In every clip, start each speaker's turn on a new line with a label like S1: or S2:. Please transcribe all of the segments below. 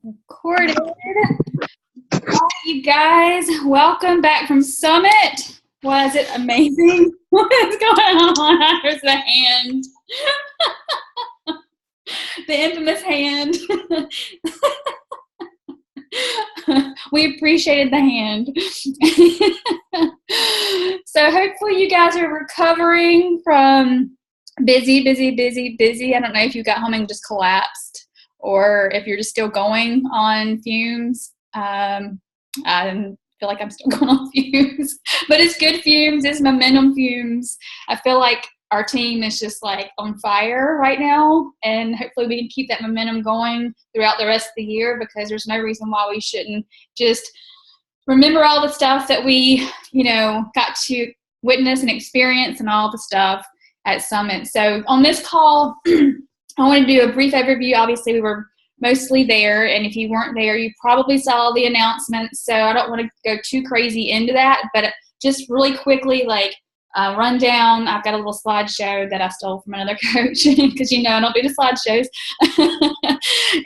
S1: Recorded. All right, you guys, welcome back from Summit. Was it amazing? What is going on? There's the hand. The infamous hand. We appreciated the hand. So hopefully you guys are recovering from busy. I don't know if you got home and just collapsed or if you're just still going on fumes. I feel like I'm still going on fumes, but it's good fumes. It's momentum fumes. I feel like our team is just like on fire right now, and hopefully we can keep that momentum going throughout the rest of the year, because there's no reason why we shouldn't just remember all the stuff that we, got to witness and experience and all the stuff at Summit. So on this call, I want to do a brief overview. Obviously, we were mostly there, and if you weren't there, you probably saw the announcements. So I don't want to go too crazy into that, but just really quickly, rundown. I've got a little slideshow that I stole from another coach because I don't do the slideshows.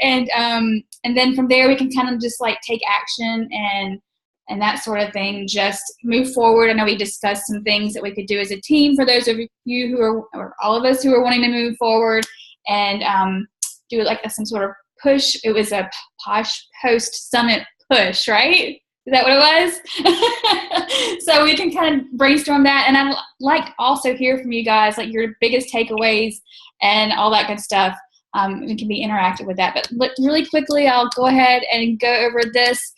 S1: And then from there we can kind of just take action and that sort of thing. Just move forward. I know we discussed some things that we could do as a team for those of you who are, or all of us who are wanting to move forward, and do some sort of push. It was a post Summit push, right? Is that what it was? So we can kind of brainstorm that. And I'd like to also hear from you guys, your biggest takeaways and all that good stuff. We can be interactive with that. But really quickly, I'll go ahead and go over this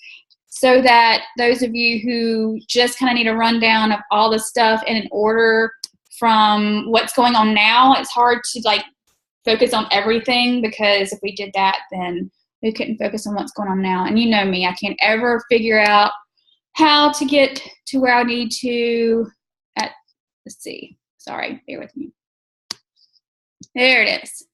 S1: so that those of you who just kind of need a rundown of all the stuff in an order from what's going on now. It's hard to focus on everything, because if we did that, then we couldn't focus on what's going on now. And you know me, I can't ever figure out how to get to where I need to let's see. Sorry, bear with me. There it is.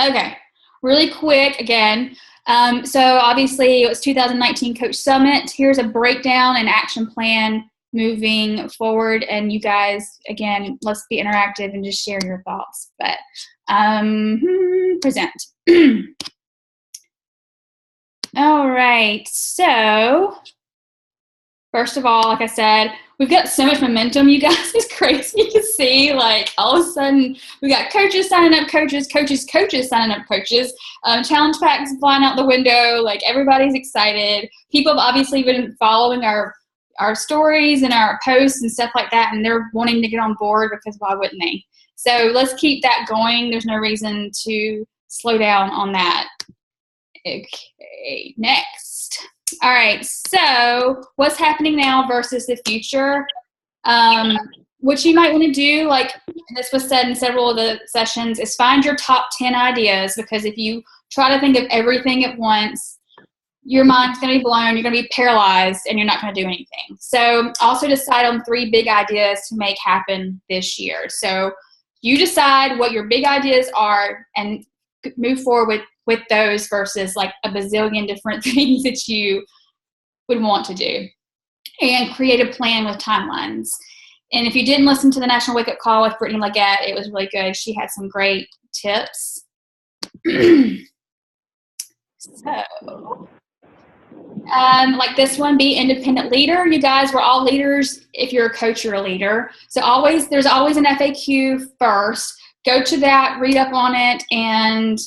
S1: Okay, really quick again. So obviously it was 2019 Coach Summit. Here's a breakdown and action plan moving forward. And you guys, again, let's be interactive and just share your thoughts. But present. All right, so first of all, like I said, we've got so much momentum, you guys. It's crazy to see, all of a sudden, we got coaches signing up coaches signing up coaches, challenge packs flying out the window, everybody's excited. People have obviously been following our stories and our posts and stuff like that, and they're wanting to get on board, because why wouldn't they? So let's keep that going. There's no reason to slow down on that. Okay, next. All right, so what's happening now versus the future? What you might want to do, this was said in several of the sessions, is find your top 10 ideas, because if you try to think of everything at once, your mind's going to be blown, you're going to be paralyzed, and you're not going to do anything. So also decide on 3 big ideas to make happen this year. So you decide what your big ideas are and move forward with those versus a bazillion different things that you would want to do, and create a plan with timelines. And if you didn't listen to the National Wake Up Call with Brittany Leggett, it was really good. She had some great tips. So, this one, be independent leader. You guys, we're all leaders. If you're a coach, you're a leader. So there's always an FAQ first. Go to that, read up on it, and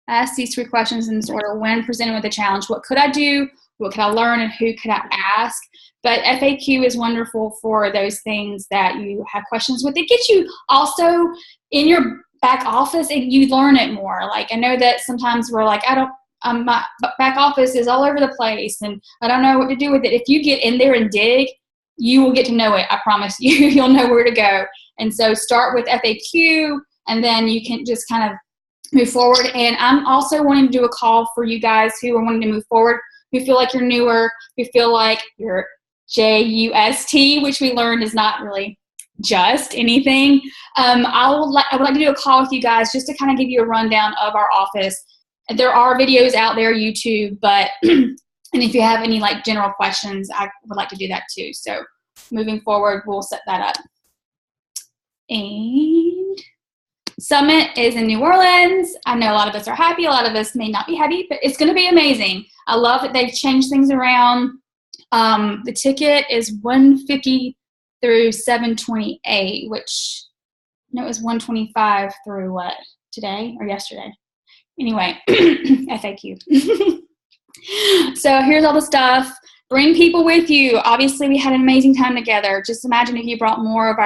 S1: ask these 3 questions in this order. When presented with a challenge, what could I do? What could I learn? And who could I ask? But FAQ is wonderful for those things that you have questions with. It gets you also in your back office, and you learn it more. I know that sometimes we're my back office is all over the place, and I don't know what to do with it. If you get in there and dig, you will get to know it. I promise you. You'll know where to go. And so start with FAQ, and then you can just kind of move forward. And I'm also wanting to do a call for you guys who are wanting to move forward, who feel like you're newer, who feel like you're JUST, which we learned is not really just anything. I would like to do a call with you guys just to kind of give you a rundown of our office. There are videos out there, YouTube, but and if you have any general questions, I would like to do that too. So moving forward, we'll set that up. And Summit is in New Orleans. I know a lot of us are happy. A lot of us may not be happy, but it's going to be amazing. I love that they've changed things around. The ticket is $150 through $728, which no, it was $125 through what, today or yesterday? Anyway, FAQ. So here's all the stuff. Bring people with you. Obviously, we had an amazing time together. Just imagine if you brought more of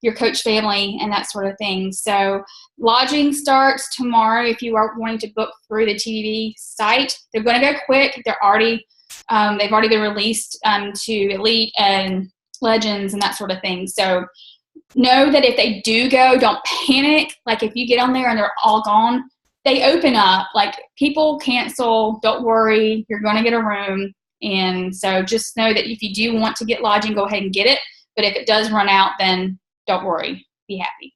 S1: your coach family and that sort of thing. So lodging starts tomorrow if you are wanting to book through the TVB site. They're going to go quick. They've already been released to Elite and Legends and that sort of thing. So know that if they do go, don't panic. Like if you get on there and they're all gone, they open up. Like people cancel. Don't worry. You're going to get a room. And so just know that if you do want to get lodging, go ahead and get it. But if it does run out, then don't worry. Be happy.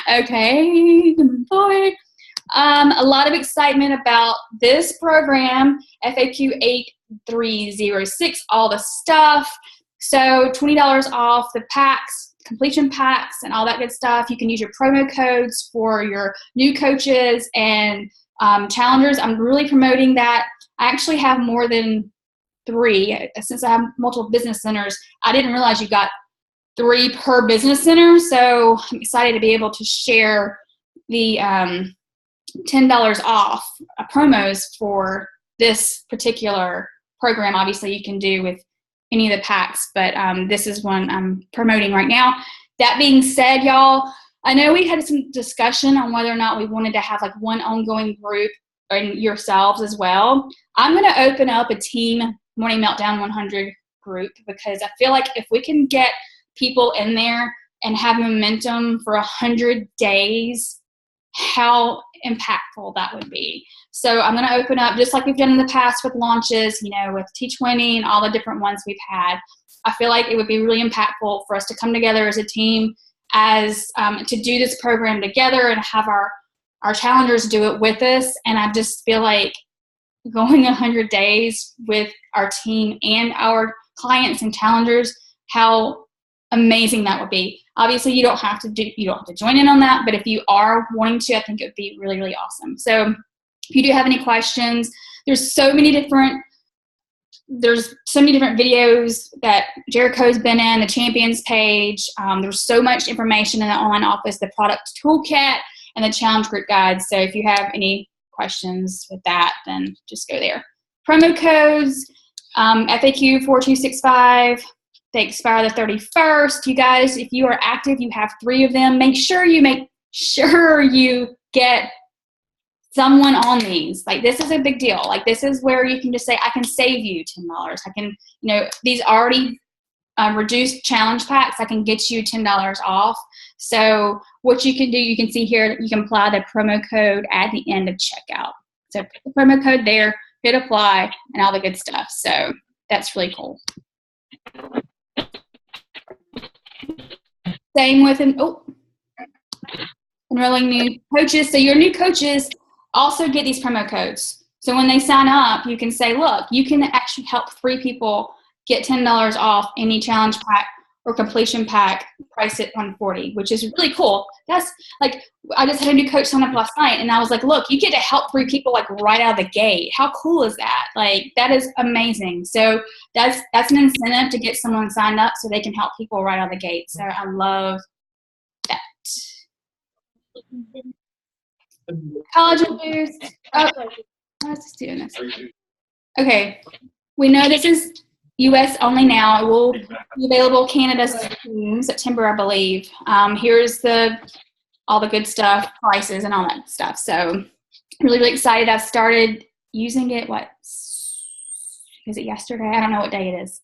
S1: Okay, moving forward. A lot of excitement about this program, FAQ 8306, all the stuff. So $20 off the packs, completion packs, and all that good stuff. You can use your promo codes for your new coaches and challengers. I'm really promoting that. I actually have more than 3. Since I have multiple business centers, I didn't realize you got 3 per business center. So I'm excited to be able to share the $10 off promos for this particular program. Obviously, you can do with any of the packs, but this is one I'm promoting right now. That being said, y'all, I know we had some discussion on whether or not we wanted to have like one ongoing group and yourselves as well. I'm going to open up a team Morning Meltdown 100 group because I feel like if we can get people in there and have momentum for 100 days, how impactful that would be. So I'm going to open up, just like we've done in the past with launches, with T20 and all the different ones we've had. I feel like it would be really impactful for us to come together as a team to do this program together and have our challengers do it with us. And I just feel like going 100 days with our team and our clients and challengers, how amazing that would be. Obviously, you don't have to join in on that, but if you are wanting to, I think it would be really, really awesome. So if you do have any questions, there's so many different videos that Jericho's been in, the champions page. There's so much information in the online office, the product toolkit, and the challenge group guide. So if you have any questions with that, then just go there. Promo codes, FAQ 4265. They expire the 31st. You guys, if you are active, you have 3 of them. Make sure you get someone on these. Like, this is a big deal. Like, this is where you can just say, I can save you $10. I can, these already reduced challenge packs, I can get you $10 off. So what you can do, you can see here, you can apply the promo code at the end of checkout. So put the promo code there, hit apply, and all the good stuff. So that's really cool. Same with enrolling new coaches. So your new coaches also get these promo codes. So when they sign up, you can say, look, you can actually help 3 people get $10 off any challenge pack or completion pack priced at $140, which is really cool. That's like, I just had a new coach sign up last night, and I was like, look, you get to help 3 people like right out of the gate. How cool is that? Like, that is amazing. So that's an incentive to get someone signed up so they can help people right out of the gate. So I love that. College boost. Oh, let's just do this. Okay, we know this is U.S. only now. It will be available Canada soon, September, I believe. Here's all the good stuff, prices, and all that stuff. So really, really excited. I started using it, is it yesterday? I don't know what day it is.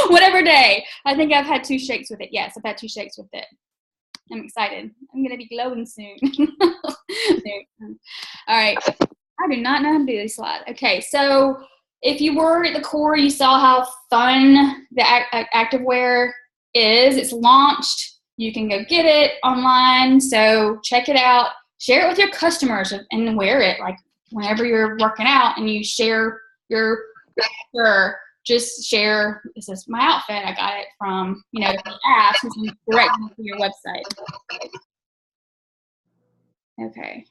S1: Whatever day. I think I've had 2 shakes with it. Yes, I've had 2 shakes with it. I'm excited. I'm going to be glowing soon. All right. I do not know how to do this slide. Okay, so if you were at the core, you saw how fun the activewear is. It's launched. You can go get it online. So check it out. Share it with your customers and wear it. Like whenever you're working out and you share your just share, this is my outfit. I got it from, the app, which is direct to your website. Okay.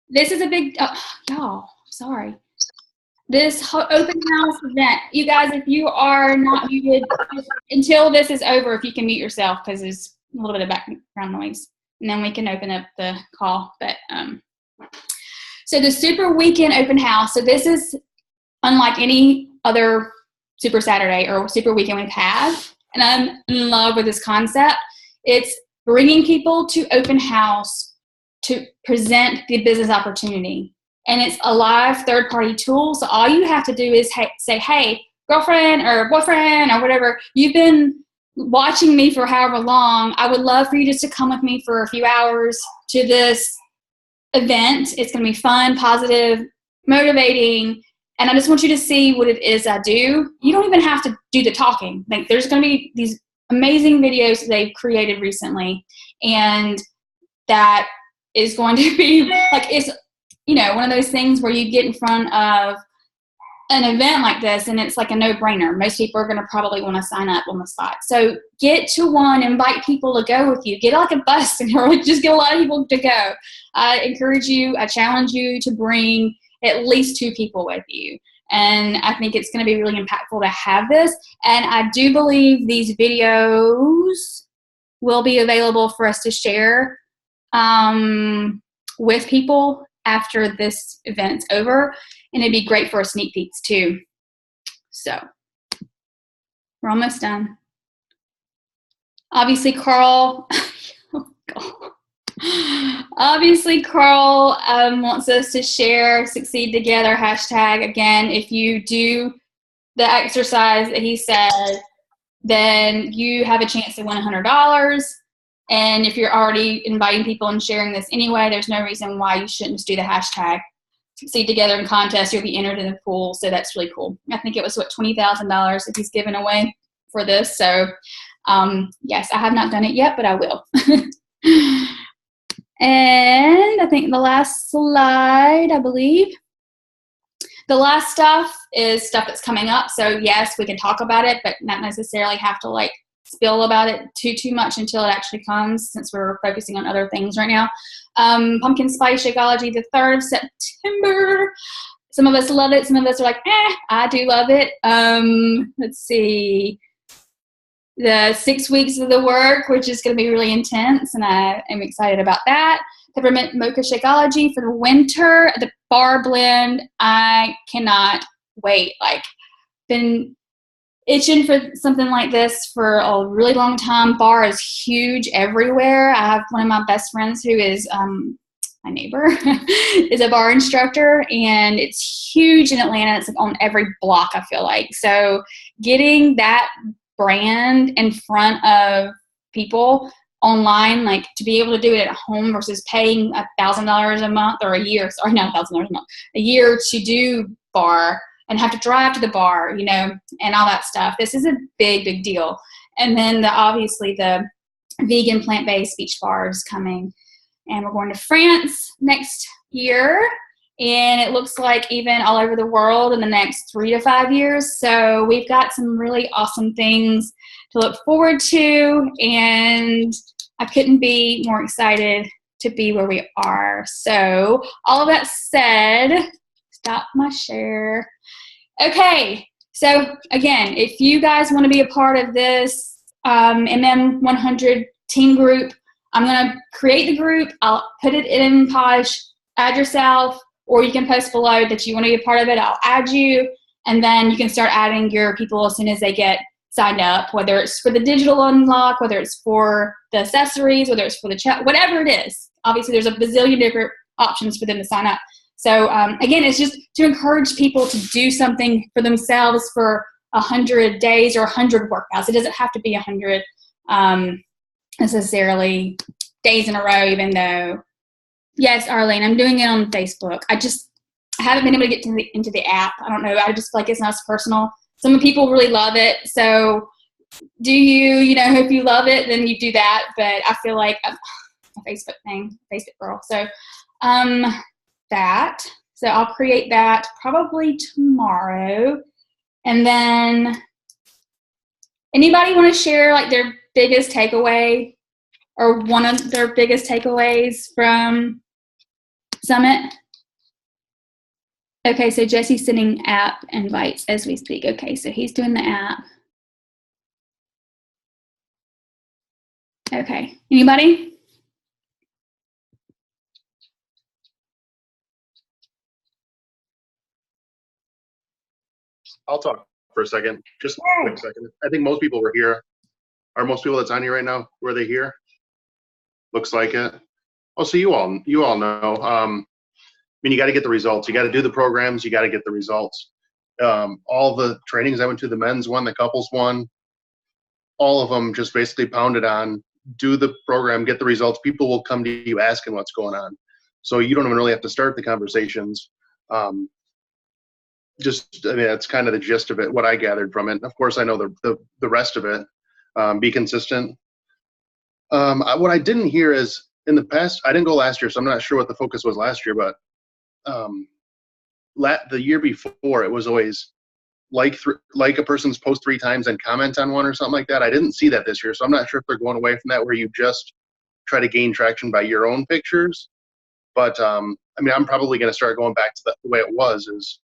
S1: This is a big, y'all, sorry. This open house event, you guys, if you are not muted, until this is over, if you can mute yourself, because there's a little bit of background noise, and then we can open up the call. But so the Super Weekend Open House, so this is unlike any other Super Saturday or Super Weekend we've had, and I'm in love with this concept. It's bringing people to open house to present the business opportunity. And it's a live third-party tool. So all you have to do is say, hey, girlfriend or boyfriend or whatever, you've been watching me for however long. I would love for you just to come with me for a few hours to this event. It's going to be fun, positive, motivating. And I just want you to see what it is I do. You don't even have to do the talking. Like, there's going to be these amazing videos that they've created recently. And that is going to be like, it's, you know, one of those things where you get in front of an event like this and it's like a no-brainer. Most people are going to probably want to sign up on the spot. So get to one, invite people to go with you. Get like a bus or just get a lot of people to go. I encourage you, I challenge you to bring at least 2 people with you. And I think it's going to be really impactful to have this. And I do believe these videos will be available for us to share with people after this event's over, and it'd be great for a sneak peeks too. So we're almost done. Obviously, Carl. Oh, God. Obviously, Carl wants us to share Succeed Together hashtag. Again, if you do the exercise that he said, then you have a chance to win $100. And if you're already inviting people and sharing this anyway, there's no reason why you shouldn't just do the hashtag Succeed Together in contest. You'll be entered in the pool. So that's really cool. I think it was, what, $20,000 that he's given away for this. So yes, I have not done it yet, but I will. And I think the last slide, I believe. The last stuff is stuff that's coming up. So yes, we can talk about it, but not necessarily have to like spill about it too much until it actually comes, since we're focusing on other things right now. Pumpkin Spice Shakeology, the 3rd of September. Some of us love it. Some of us are like, I do love it. Let's see. The 6 weeks of the work, which is going to be really intense, and I am excited about that. Peppermint Mocha Shakeology for the winter. The bar blend, I cannot wait. Like, been itching for something like this for a really long time. Bar is huge everywhere. I have one of my best friends who is my neighbor is a bar instructor, and it's huge in Atlanta. It's like on every block, I feel like. So getting that brand in front of people online, like to be able to do it at home versus paying $1,000 a month or a year, sorry, not $1,000 a month, a year to do bar and have to drive to the bar, you know, and all that stuff. This is a big deal. And then obviously the vegan plant-based beach bar is coming, and we're going to France next year. And it looks like even all over the world in the next 3 to 5 years. So we've got some really awesome things to look forward to. And I couldn't be more excited to be where we are. So all of that said, stop my share. Okay. So again, if you guys want to be a part of this MM100 team group, I'm going to create the group. I'll put it in Posh, add yourself, or you can post below that you want to be a part of it. I'll add you, and then you can start adding your people as soon as they get signed up, whether it's for the digital unlock, whether it's for the accessories, whether it's for the chat, whatever it is. Obviously, there's a bazillion different options for them to sign up. So again, it's just to encourage people to do something for themselves for 100 days or 100 workouts. It doesn't have to be 100 necessarily days in a row, even though, yes, Arlene, I'm doing it on Facebook. I haven't been able to get into the app. I don't know. I just feel like it's not as personal. Some people really love it. So do you know, if you love it, then you do that. But I feel like a Facebook thing, Facebook girl. So so I'll create that probably tomorrow. And then anybody want to share like their biggest takeaway or one of their biggest takeaways from Summit? Okay, so Jesse's sending app invites as we speak. Okay, so he's doing the app. Okay, anybody?
S2: I'll talk for a second, just a quick second. I think most people were here. Are most people that's on here right now, were they here? Looks like it. Oh, so you all know. I mean, you got to get the results. You got to do the programs. You got to get the results. All the trainings I went to, the men's one, the couples one, all of them just basically pounded on, do the program, get the results. People will come to you asking what's going on. So you don't even really have to start the conversations. I mean, that's kind of the gist of it, what I gathered from it. Of course, I know the rest of it. Be consistent. What I didn't hear is, in the past, I didn't go last year, so I'm not sure what the focus was last year, but the year before, it was always like a person's post 3 times and comment on one or something like that. I didn't see that this year, so I'm not sure if they're going away from that, where you just try to gain traction by your own pictures. But I mean, I'm probably going to start going back to the way it was. Is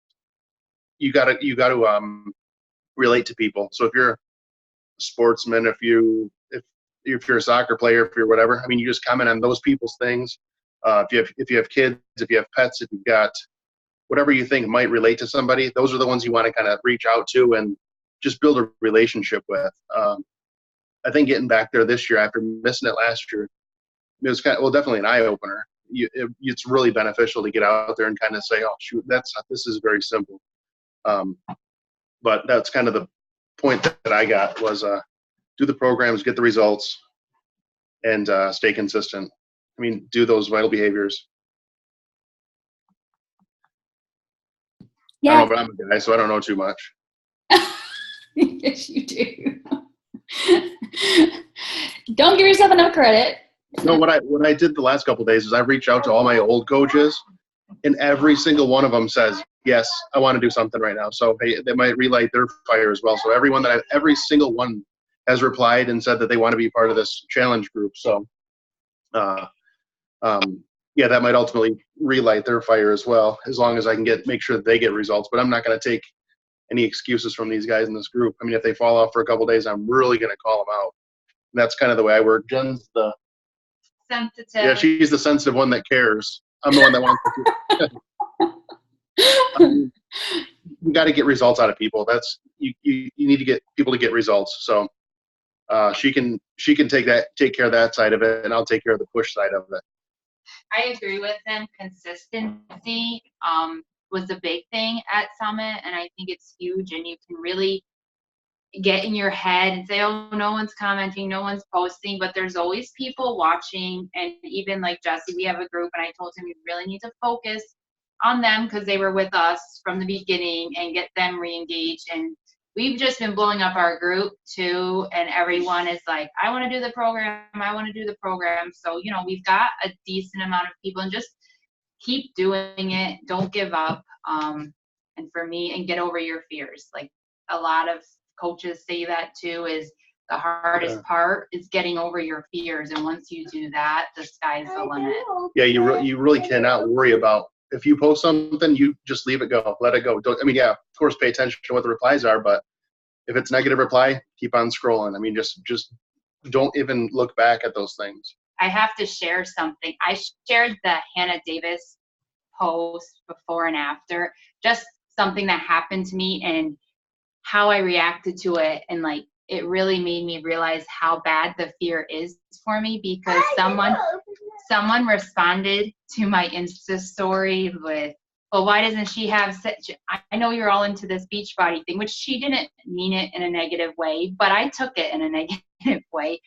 S2: you got to relate to people. So if you're a sportsman, if you're a soccer player, if you're whatever, I mean, you just comment on those people's things. If you have kids, if you have pets, if you've got whatever you think might relate to somebody, those are the ones you want to kind of reach out to and just build a relationship with. I think getting back there this year after missing it last year, it was definitely an eye opener. It's really beneficial to get out there and kind of say, oh shoot, this is very simple. But that's kind of the point that I got was do the programs, get the results, and stay consistent. I mean, do those vital behaviors.
S1: Yeah.
S2: I don't know, but I'm a guy, so I don't know too much.
S1: Yes, you do. Don't give yourself enough credit.
S2: No, what I did the last couple of days is I reached out to all my old coaches, and every single one of them says, yes, I want to do something right now. So they might relight their fire as well. So every single one has replied and said that they want to be part of this challenge group. So, yeah, that might ultimately relight their fire as well, as long as I can make sure that they get results. But I'm not going to take any excuses from these guys in this group. I mean, if they fall off for a couple of days, I'm really going to call them out. And that's kind of the way I work. Jen's the
S3: sensitive.
S2: Yeah, she's the sensitive one that cares. I'm the one that wants to. You got to get results out of people. That's you need to get people to get results. So she can take care of that side of it, and I'll take care of the push side of it.
S3: I agree with him. Consistency was a big thing at Summit, and I think it's huge. And you can really get in your head and say, oh, no one's commenting, no one's posting, but there's always people watching. And even like Jesse, we have a group, and I told him you really need to focus on them because they were with us from the beginning and get them re-engaged. And we've just been blowing up our group too, and everyone is like, I want to do the program, I want to do the program. So, you know, we've got a decent amount of people, and just keep doing it. Don't give up. And for me, and get over your fears. Like a lot of coaches say that too, is the hardest part is getting over your fears. And once you do that, the sky's the limit.
S2: Yeah, you really cannot worry about, if you post something, you just leave it go, let it go. Yeah, of course, pay attention to what the replies are, but if it's negative reply, keep on scrolling. I mean, just don't even look back at those things.
S3: I have to share something. I shared the Hannah Davis post before and after, just something that happened to me and how I reacted to it. And like, it really made me realize how bad the fear is for me, because someone responded to my Insta story with, well, why doesn't she have such, I know you're all into this Beachbody thing, which she didn't mean it in a negative way, but I took it in a negative way.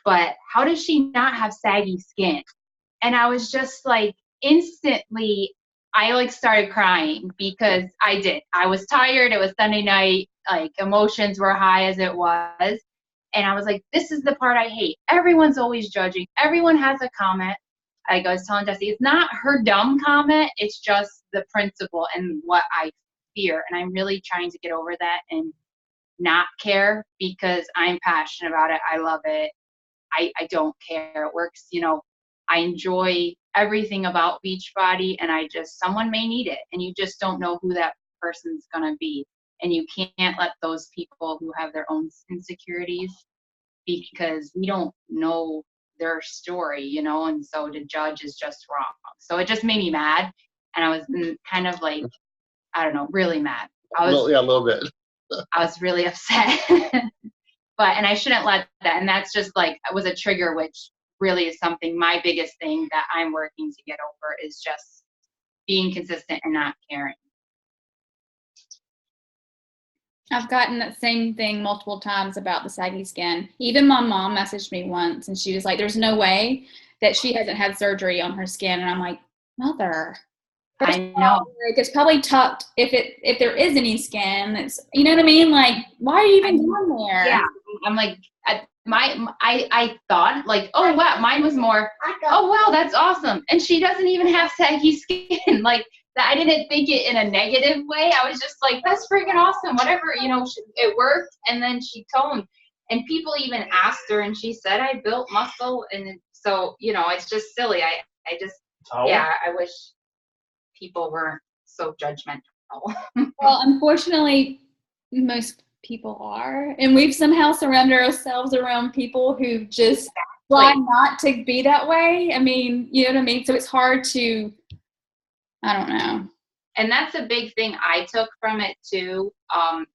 S3: But how does she not have saggy skin? And I was just like, instantly, I like started crying because I did. I was tired. It was Sunday night. Like emotions were high as it was. And I was like, this is the part I hate. Everyone's always judging. Everyone has a comment. Like I was telling Jessie, it's not her dumb comment. It's just the principle and what I fear. And I'm really trying to get over that and not care, because I'm passionate about it. I love it. I don't care. It works, you know. I enjoy everything about Beachbody, and someone may need it, and you just don't know who that person's going to be. And you can't let those people who have their own insecurities, because we don't know their story, and so to judge is just wrong. So it just made me mad, and I was kind of like, I don't know, really mad.
S2: A little bit.
S3: I was really upset. And I shouldn't let that, and that's just like, it was a trigger, which really is something, my biggest thing that I'm working to get over is just being consistent and not caring.
S1: I've gotten that same thing multiple times about the saggy skin. Even my mom messaged me once, and she was like, there's no way that she hasn't had surgery on her skin. And I'm like, Mother,
S3: I know.
S1: It's probably tucked if there is any skin. It's, you know what I mean? Like, why are you even going there?
S3: Yeah. I'm like, I thought like, oh wow, mine was more, oh wow, that's awesome. And she doesn't even have saggy skin. Like, I didn't think it in a negative way. I was just like, that's freaking awesome. Whatever, it worked. And then she toned, and people even asked her, and she said, I built muscle. And so, it's just silly. I wish people weren't so judgmental.
S1: Well, unfortunately, most people are. And we've somehow surrounded ourselves around people who just try not to be that way. I mean, you know what I mean? So it's hard to, I don't know.
S3: And that's a big thing I took from it too,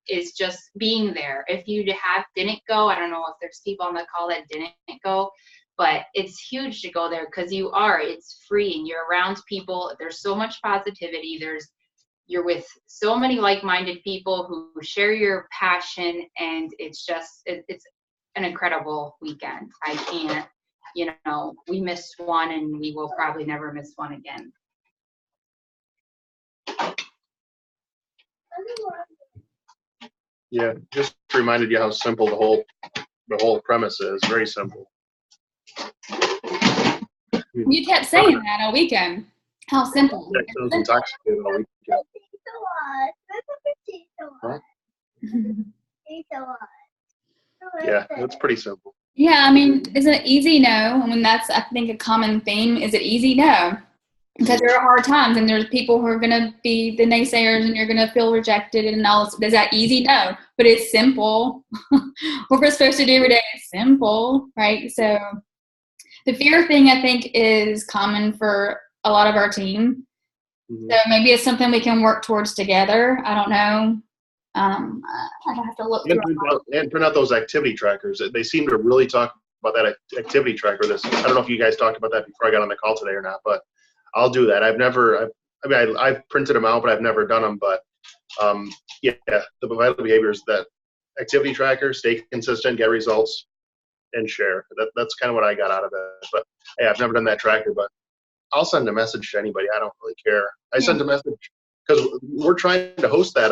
S3: is just being there. If you didn't go, I don't know if there's people on the call that didn't go, but it's huge to go there, because it's freeing. You're around people. There's so much positivity. You're with so many like-minded people who share your passion, and it's an incredible weekend. I can't, we missed one, and we will probably never miss one again.
S2: Yeah, just reminded you how simple the whole premise is. Very simple.
S1: You kept saying that all weekend. How simple.
S2: Yeah, I was intoxicated all weekend. Huh? Yeah, it's pretty simple.
S1: Yeah, I mean, is it easy? No. I mean, that's, I think, a common theme. Is it easy? No. Because there are hard times, and there's people who are going to be the naysayers, and you're going to feel rejected and all this. Is that easy? No. But it's simple. What we're supposed to do every day is simple, right? So the fear thing, I think, is common for a lot of our team. Mm-hmm. So maybe it's something we can work towards together. I don't know. I have to look
S2: and print out those activity trackers. They seem to really talk about that activity tracker. I don't know if you guys talked about that before I got on the call today or not, but I'll do that. I've printed them out, but I've never done them. But the vital behaviors, that activity tracker, stay consistent, get results, and share. That's kind of what I got out of it. But hey, I've never done that tracker, but I'll send a message to anybody. I don't really care. I sent a message because we're trying to host that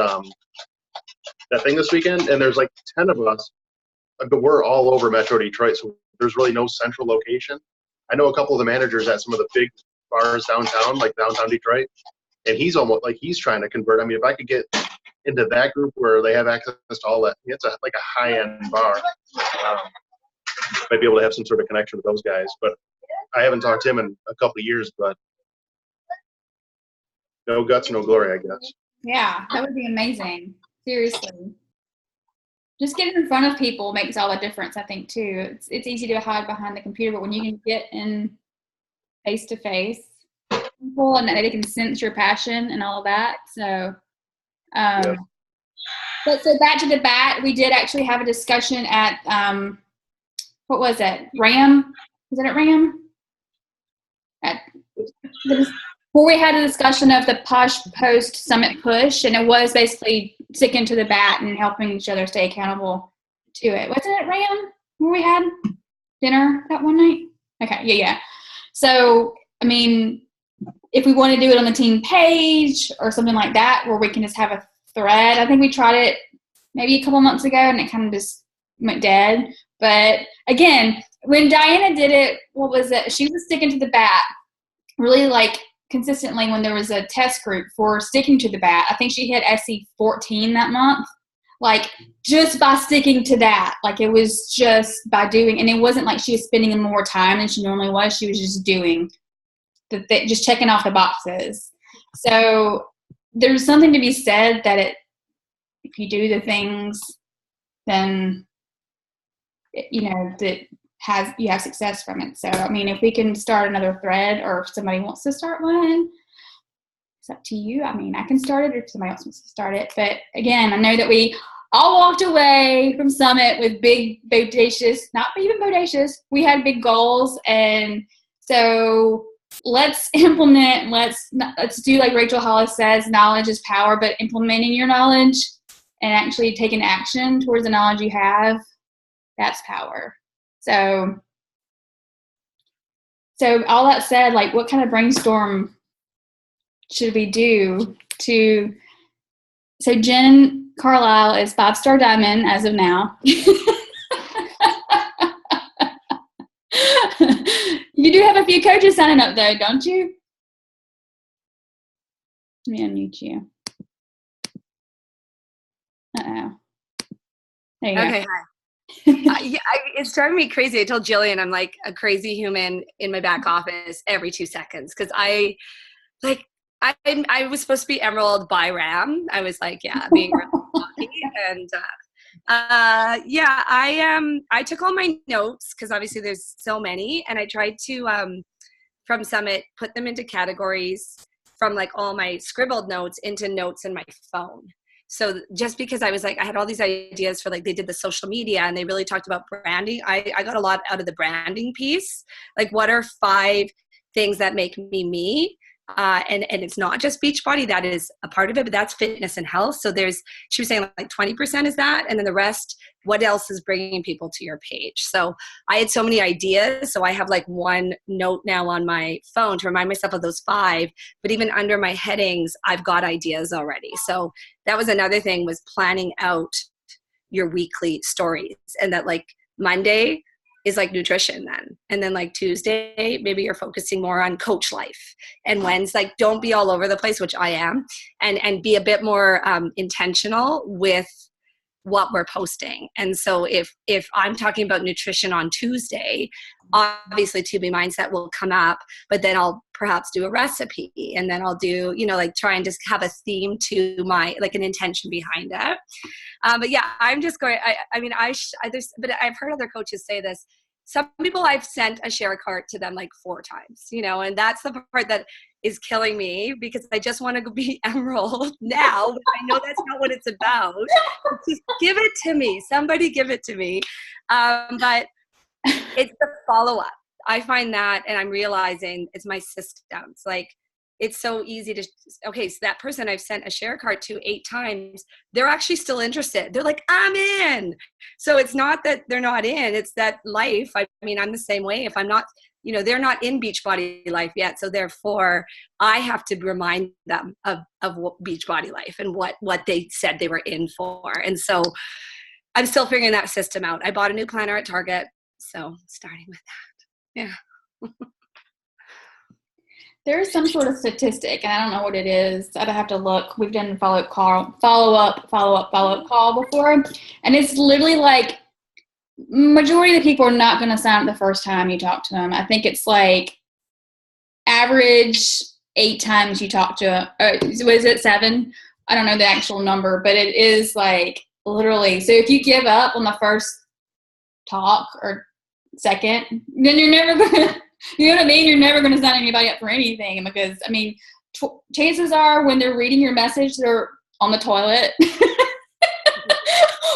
S2: thing this weekend, and there's like 10 of us, but we're all over Metro Detroit, so there's really no central location. I know a couple of the managers at some of the big bars downtown, like downtown Detroit, and he's almost like he's trying to convert. I mean, if I could get into that group where they have access to all that, it's like a high-end bar. Might be able to have some sort of connection with those guys, but I haven't talked to him in a couple of years. But no guts, no glory, I guess.
S1: Yeah, that would be amazing. Seriously. Just getting in front of people makes all the difference, I think, too. It's easy to hide behind the computer, but when you can get in face-to-face people and they can sense your passion and all of that. So, But so back to the bat, we did actually have a discussion at, what was it? RAM? Was it at RAM? Where we had a discussion of the Posh Post Summit Push, and it was basically sticking to the bat and helping each other stay accountable to it. Wasn't it RAM where we had dinner that one night? Okay, yeah. So, I mean, if we want to do it on the team page or something like that where we can just have a thread. I think we tried it maybe a couple months ago, and it kind of just went dead. But, again, when Diana did it, what was it? She was sticking to the bat really, like, consistently when there was a test group for sticking to the bat. I think she hit SC 14 that month. like just by sticking to that. Like it was just by doing, and it wasn't like she was spending more time than she normally was. She was just doing just checking off the boxes. So there's something to be said that if you do the things, then you have success from it. So I mean, if we can start another thread, or if somebody wants to start one, it's up to you. I mean, I can start it, or if somebody else wants to start it. But again, I know that we all walked away from Summit with big, bodacious, not even bodacious, we had big goals. And so let's implement, let's do like Rachel Hollis says, knowledge is power, but implementing your knowledge and actually taking action towards the knowledge you have, that's power. So all that said, like what kind of brainstorm should we do so Jen Carlisle is 5-star diamond as of now. You do have a few coaches signing up though, don't you? Let me unmute you. Uh-oh. There you go.
S4: Okay, hi. It's driving me crazy. I told Jillian I'm like a crazy human in my back office every 2 seconds because I was supposed to be Emerald by Ram. I was like, yeah, being really lucky. And I took all my notes because obviously there's so many, and I tried to from Summit put them into categories from like all my scribbled notes into notes in my phone. So just because I was like, I had all these ideas for like, they did the social media and they really talked about branding. I got a lot out of the branding piece. Like, what are 5 things that make me me? And it's not just Beachbody, that is a part of it, but that's fitness and health. So she was saying like 20% is that. And then the rest, what else is bringing people to your page? So I had so many ideas. So I have like one note now on my phone to remind myself of those 5, but even under my headings, I've got ideas already. So that was another thing, was planning out your weekly stories, and that like Monday is like nutrition then. And then like Tuesday, maybe you're focusing more on coach life. And Wednesday, like don't be all over the place, which I am, and be a bit more intentional with what we're posting. And so if I'm talking about nutrition on Tuesday, obviously To Be Mindset will come up, but then I'll perhaps do a recipe, and then I'll do, like try and just have a theme to my, like an intention behind it. But yeah, I'm just going, but I've heard other coaches say this. Some people I've sent a share cart to them like 4 times, and that's the part that is killing me, because I just want to be Emerald now, but I know that's not what it's about. Just give it to me. Somebody give it to me. But it's the follow-up. I find that, and I'm realizing it's my systems. Like, it's so easy to, okay, so that person I've sent a share cart to 8 times, they're actually still interested. They're like, I'm in. So it's not that they're not in, it's that life. I mean, I'm the same way. If I'm not, they're not in Beachbody life yet. So therefore I have to remind them of Beachbody life and what they said they were in for. And so I'm still figuring that system out. I bought a new planner at Target. So starting with that. Yeah.
S1: There is some sort of statistic, and I don't know what it is. I'd have to look. We've done follow-up call before, and it's literally like majority of the people are not going to sign up the first time you talk to them. I think it's like average 8 times you talk to them. Was it 7? I don't know the actual number, but it is like literally. So if you give up on the first talk or second, then you're never going to. You know what I mean? You're never going to sign anybody up for anything, because, I mean, chances are when they're reading your message, they're on the toilet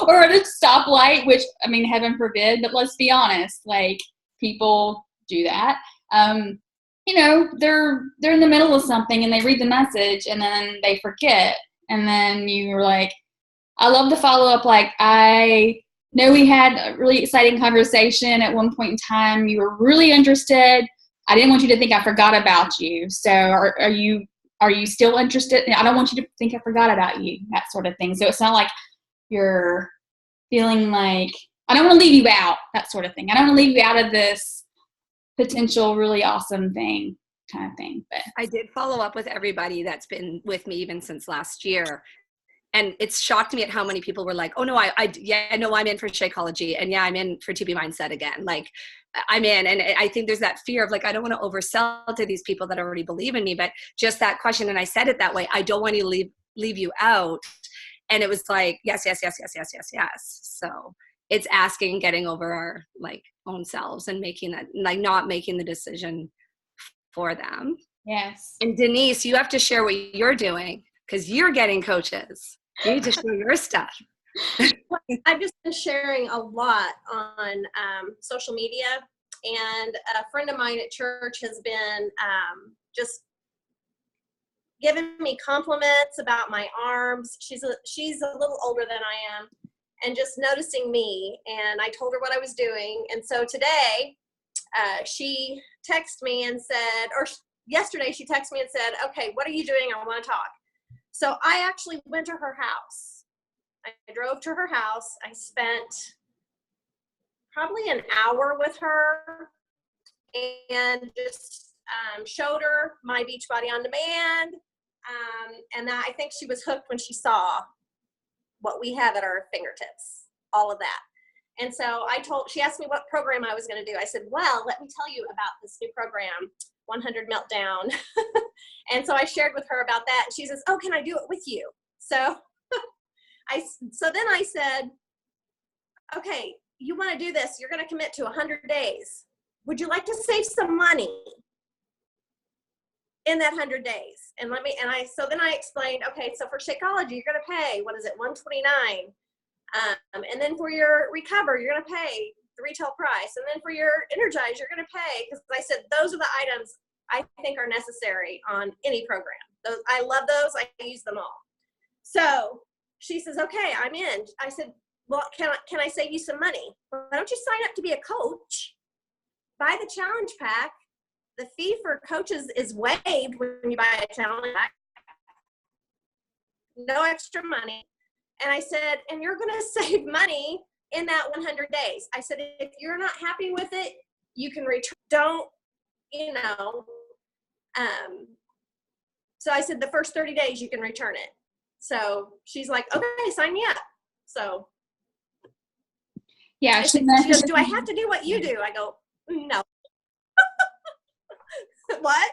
S1: or at a stoplight, which, I mean, heaven forbid, but let's be honest, like, people do that. They're in the middle of something and they read the message and then they forget. And then you're like, I love the follow-up. Like, I know we had a really exciting conversation at one point in time. You were really interested. I didn't want you to think I forgot about you. So are you still interested? I don't want you to think I forgot about you, that sort of thing. So it's not like you're feeling like, I don't want to leave you out, that sort of thing. I don't want to leave you out of this potential really awesome thing kind of thing. But
S4: I did follow up with everybody that's been with me even since last year. And it's shocked me at how many people were like, oh no, I'm in for Shakeology, and yeah, I'm in for To Be Mindset again. Like, I'm in. And I think there's that fear of like, I don't want to oversell to these people that already believe in me, but just that question. And I said it that way. I don't want to leave you out. And it was like, yes. So it's asking and getting over our like own selves and making that, like not making the decision for them.
S1: Yes.
S4: And Denise, you have to share what you're doing because you're getting coaches. You need to share your stuff.
S5: I've just been sharing a lot on social media, and a friend of mine at church has been just giving me compliments about my arms. She's a little older than I am, and just noticing me. And I told her what I was doing. And so today, she texted me and said, or yesterday she texted me and said, okay, what are you doing? I want to talk. So I actually went to her house. I drove to her house. I spent probably an hour with her and just showed her my Beachbody On Demand. And I think she was hooked when she saw what we have at our fingertips, all of that. And so she asked me what program I was going to do. I said, well, let me tell you about this new program, 100 Meltdown. And so I shared with her about that. And she says, oh, can I do it with you? So then I said, okay, you want to do this. You're going to commit to 100 days. Would you like to save some money in that 100 days? So then I explained, okay, so for Shakeology, you're going to pay, what is it, $129. And then for your Recover, you're going to pay the retail price. And then for your Energize, you're going to pay, because I said, those are the items I think are necessary on any program. I love those. I use them all. So she says, okay, I'm in. I said, well, can I save you some money? Why don't you sign up to be a coach? Buy the challenge pack. The fee for coaches is waived when you buy a challenge pack. No extra money. And I said, and you're going to save money in that 100 days. I said, if you're not happy with it, you can return. Don't, so I said, the first 30 days you can return it. So she's like, okay, sign me up. So
S1: yeah,
S5: she goes, do I have to do what you do? I go, no. What?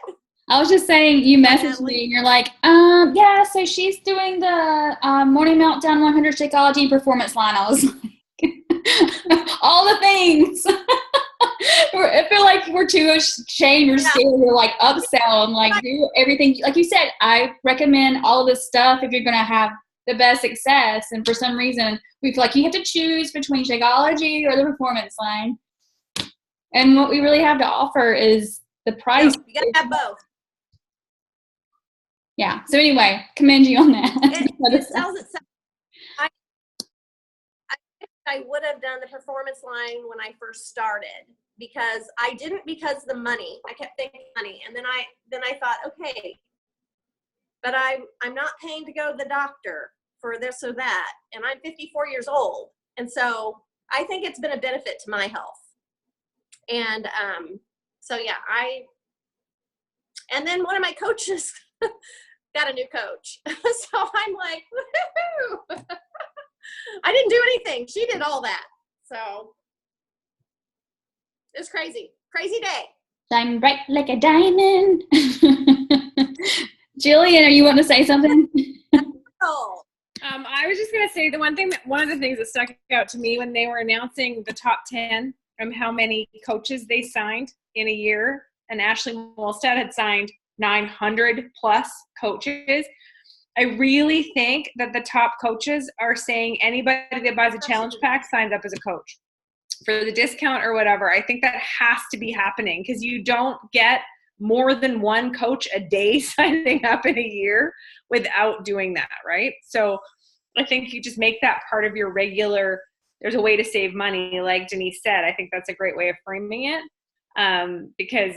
S1: I was just saying, you messaged me and you're like, yeah, so she's doing the Morning Meltdown 100 Shakeology performance line. I was like, all the things. I feel like we're too ashamed or scared. We're like upsell and like do everything. Like you said, I recommend all of this stuff if you're going to have the best success. And for some reason, we feel like you have to choose between Shakeology or the performance line. And what we really have to offer is the price.
S5: No, you got to have both.
S1: Yeah. So anyway, commend you on that.
S5: It sells itself. I would have done the performance line when I first started, because I didn't, because the money. I kept thinking money, and then I thought, okay, but I'm not paying to go to the doctor for this or that, and I'm 54 years old, and so I think it's been a benefit to my health. And so yeah, and then one of my coaches got a new coach, so I'm like, woohoo! I didn't do anything. She did all that. So it was crazy. Crazy day.
S1: Shine bright like a diamond. Jillian, are you wanting to say something?
S5: Oh.
S6: I was just going to say one of the things that stuck out to me when they were announcing the top 10 from how many coaches they signed in a year, and Ashley Molstad had signed 900 plus coaches. I really think that the top coaches are saying anybody that buys a challenge pack signs up as a coach for the discount or whatever. I think that has to be happening, because you don't get more than one coach a day signing up in a year without doing that, right? So I think you just make that part of your regular, there's a way to save money, like Denise said. I think that's a great way of framing it, because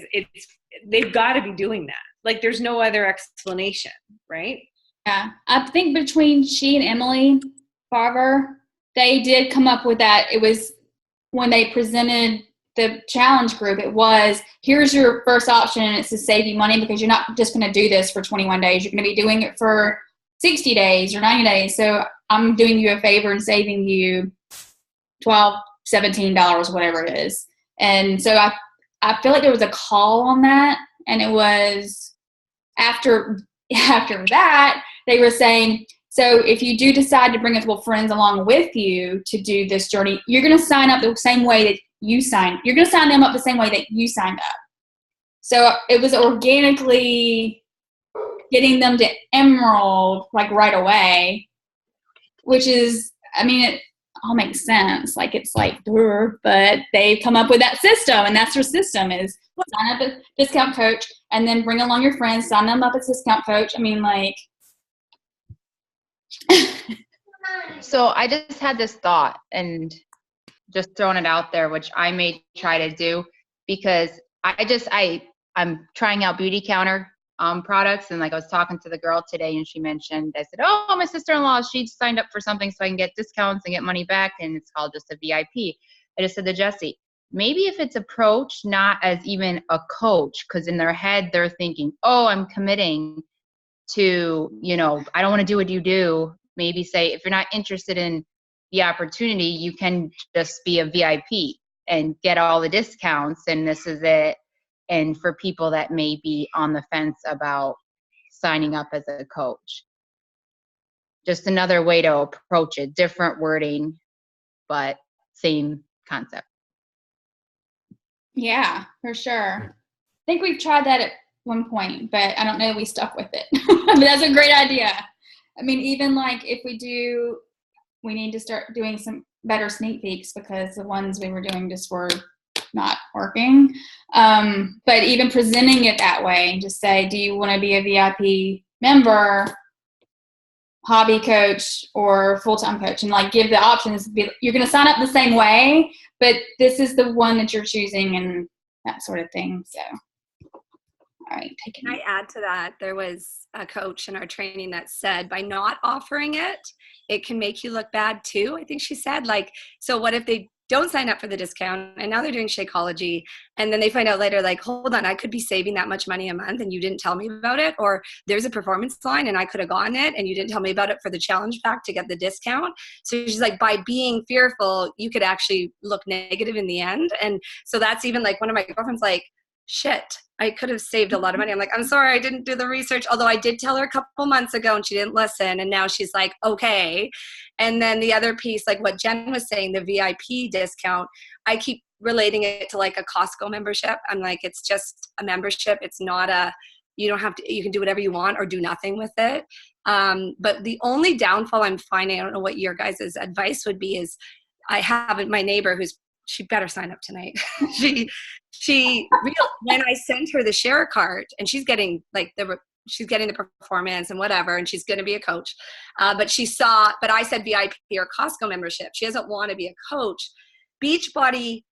S6: they've got to be doing that. Like, there's no other explanation, right?
S1: Yeah, I think between she and Emily Farver, they did come up with that. It was when they presented the challenge group, it was, here's your first option, and it's to save you money, because you're not just going to do this for 21 days. You're going to be doing it for 60 days or 90 days. So I'm doing you a favor and saving you $12, $17, whatever it is. And so I feel like there was a call on that. And it was after that, they were saying, so if you do decide to bring a couple friends along with you to do this journey, you're going to sign up the same way that you're going to sign them up the same way that you signed up. So it was organically getting them to Emerald like right away, which is, I mean, it all makes sense. Like it's like, but they've come up with that system, and that's their system is sign up a discount coach and then bring along your friends, sign them up as discount coach. I mean, like.
S3: So I just had this thought and just throwing it out there, which I may try to do because I'm trying out Beautycounter products. And like I was talking to the girl today and she mentioned, I said, oh, my sister-in-law, she signed up for something so I can get discounts and get money back. And it's called just a VIP. I just said to Jesse, maybe if it's approached not as even a coach, because in their head, they're thinking, oh, I'm committing to, I don't want to do what you do. Maybe say, if you're not interested in the opportunity, you can just be a VIP and get all the discounts. And this is it. And for people that may be on the fence about signing up as a coach, just another way to approach it, different wording, but same concept.
S1: Yeah, for sure. I think we've tried that at one point, but I don't know if we stuck with it. But that's a great idea. I mean, even like if we need to start doing some better sneak peeks because the ones we were doing just were not working. But even presenting it that way and just say, do you want to be a VIP member, hobby coach, or full-time coach? And like give the options. You're going to sign up the same way, but this is the one that you're choosing and that sort of thing. So. All right,
S4: Can I add to that? There was a coach in our training that said by not offering it, it can make you look bad too. I think she said like, so what if they don't sign up for the discount and now they're doing Shakeology and then they find out later like, hold on, I could be saving that much money a month and you didn't tell me about it, or there's a performance line and I could have gotten it and you didn't tell me about it for the challenge pack to get the discount. So she's like, by being fearful, you could actually look negative in the end. And so that's even like one of my girlfriends like, shit, I could have saved a lot of money. I'm like, I'm sorry, I didn't do the research. Although I did tell her a couple months ago and she didn't listen. And now she's like, okay. And then the other piece, like what Jen was saying, the VIP discount, I keep relating it to like a Costco membership. I'm like, it's just a membership. It's not you don't have to, you can do whatever you want or do nothing with it. But the only downfall I'm finding, I don't know what your guys' advice would be, is I have my neighbor she better sign up tonight. When I sent her the share cart and she's getting like she's getting the performance and whatever, and she's going to be a coach. But I said VIP or Costco membership. She doesn't want to be a coach. Beachbody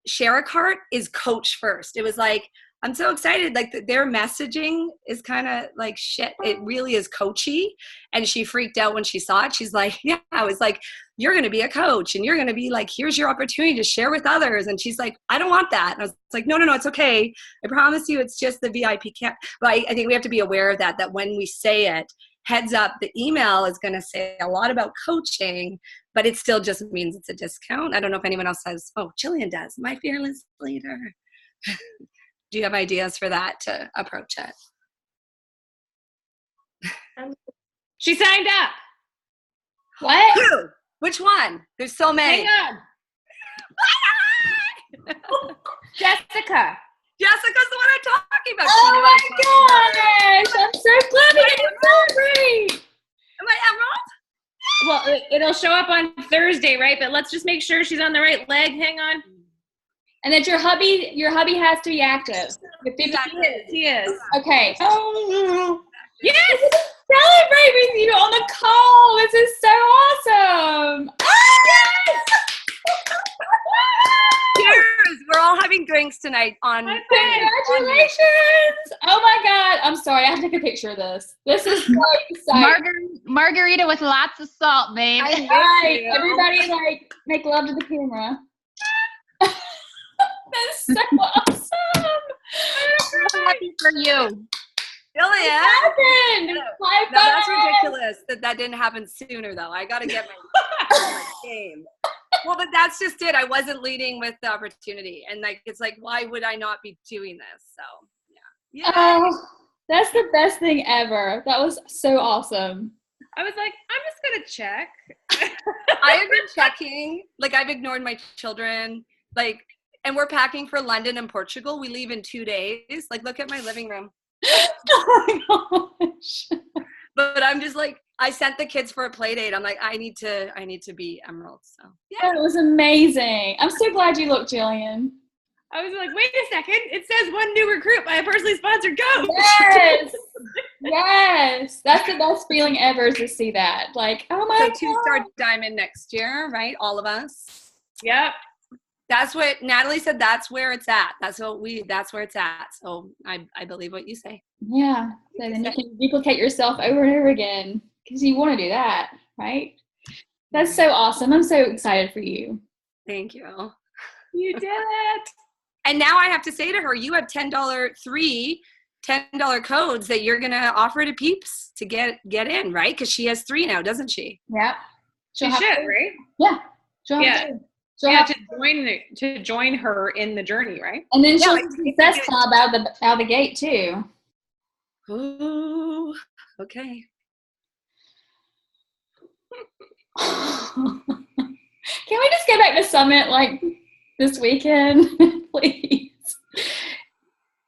S4: share cart is coach first. It was like, I'm so excited. Like their messaging is kind of like shit. It really is coachy. And she freaked out when she saw it. She's like, yeah, I was like, you're going to be a coach and you're going to be like, here's your opportunity to share with others. And she's like, I don't want that. And I was like, no, it's okay. I promise you it's just the VIP camp. But I think we have to be aware of that when we say it, heads up, the email is going to say a lot about coaching, but it still just means it's a discount. I don't know if anyone else says, oh, Jillian does, my fearless leader. Do you have ideas for that to approach it?
S6: She signed up.
S1: What?
S4: Who? Which one? There's so many.
S6: Hang on. Jessica.
S4: Jessica's the one I'm talking about.
S1: Oh my gosh! I'm so glad we didn't celebrate.
S4: Am I Emerald?
S6: Well, it'll show up on Thursday, right? But let's just make sure she's on the right leg. Hang on.
S1: And that your hubby has to be active.
S6: He is.
S1: Okay. Oh,
S6: Yes!
S1: celebrate with you on the call. This is so awesome.
S4: Cheers! We're all having drinks tonight on.
S1: Congratulations! Oh my God. I'm sorry. I have to take a picture of this. This is so exciting.
S3: Margarita with lots of salt, babe.
S1: All right. Everybody make love to the camera. That's so awesome.
S3: I'm so happy for you.
S4: Jillian.
S1: happened? High
S4: Now that's
S1: five!
S4: ridiculous that didn't happen sooner, though. I got to get my game. Well, but that's just it. I wasn't leading with the opportunity. And like, it's like, why would I not be doing this? So, yeah.
S1: Oh, that's the best thing ever. That was so awesome.
S6: I was like, I'm just gonna check.
S4: I have been checking. Like, I've ignored my children. Like, and we're packing for London and Portugal. We leave in 2 days. Like, look at my living room.
S1: Oh my gosh.
S4: But I'm just like, I sent the kids for a play date. I'm like, I need to be Emerald. So yeah.
S1: That was amazing. I'm so glad you looked, Jillian.
S6: I was like, wait a second. It says one new recruit by a personally sponsored coach.
S1: Yes. Yes. That's the best feeling ever is to see that. Like, oh my
S4: So
S1: God.
S4: 2-star diamond next year, right? All of us.
S6: Yep.
S4: That's what Natalie said. That's where it's at. That's where it's at. So I believe what you say.
S1: Yeah. So then you can duplicate yourself over and over again because you want to do that, right? That's so awesome. I'm so excited for you.
S4: Thank you.
S6: You did it.
S4: And now I have to say to her, you have $10 codes that you're gonna offer to peeps to get in, right? Because she has 3 now, doesn't she?
S1: Yeah.
S6: She should, right?
S1: Yeah. She'll
S6: Yeah.
S1: have to. She'll
S6: Yeah,
S1: have
S6: to join her in the journey, right?
S1: and then
S4: Yeah,
S1: she'll
S4: like,
S1: have Success Club out of the gate too.
S4: Ooh, okay.
S1: Can we just go back to Summit like this weekend, please?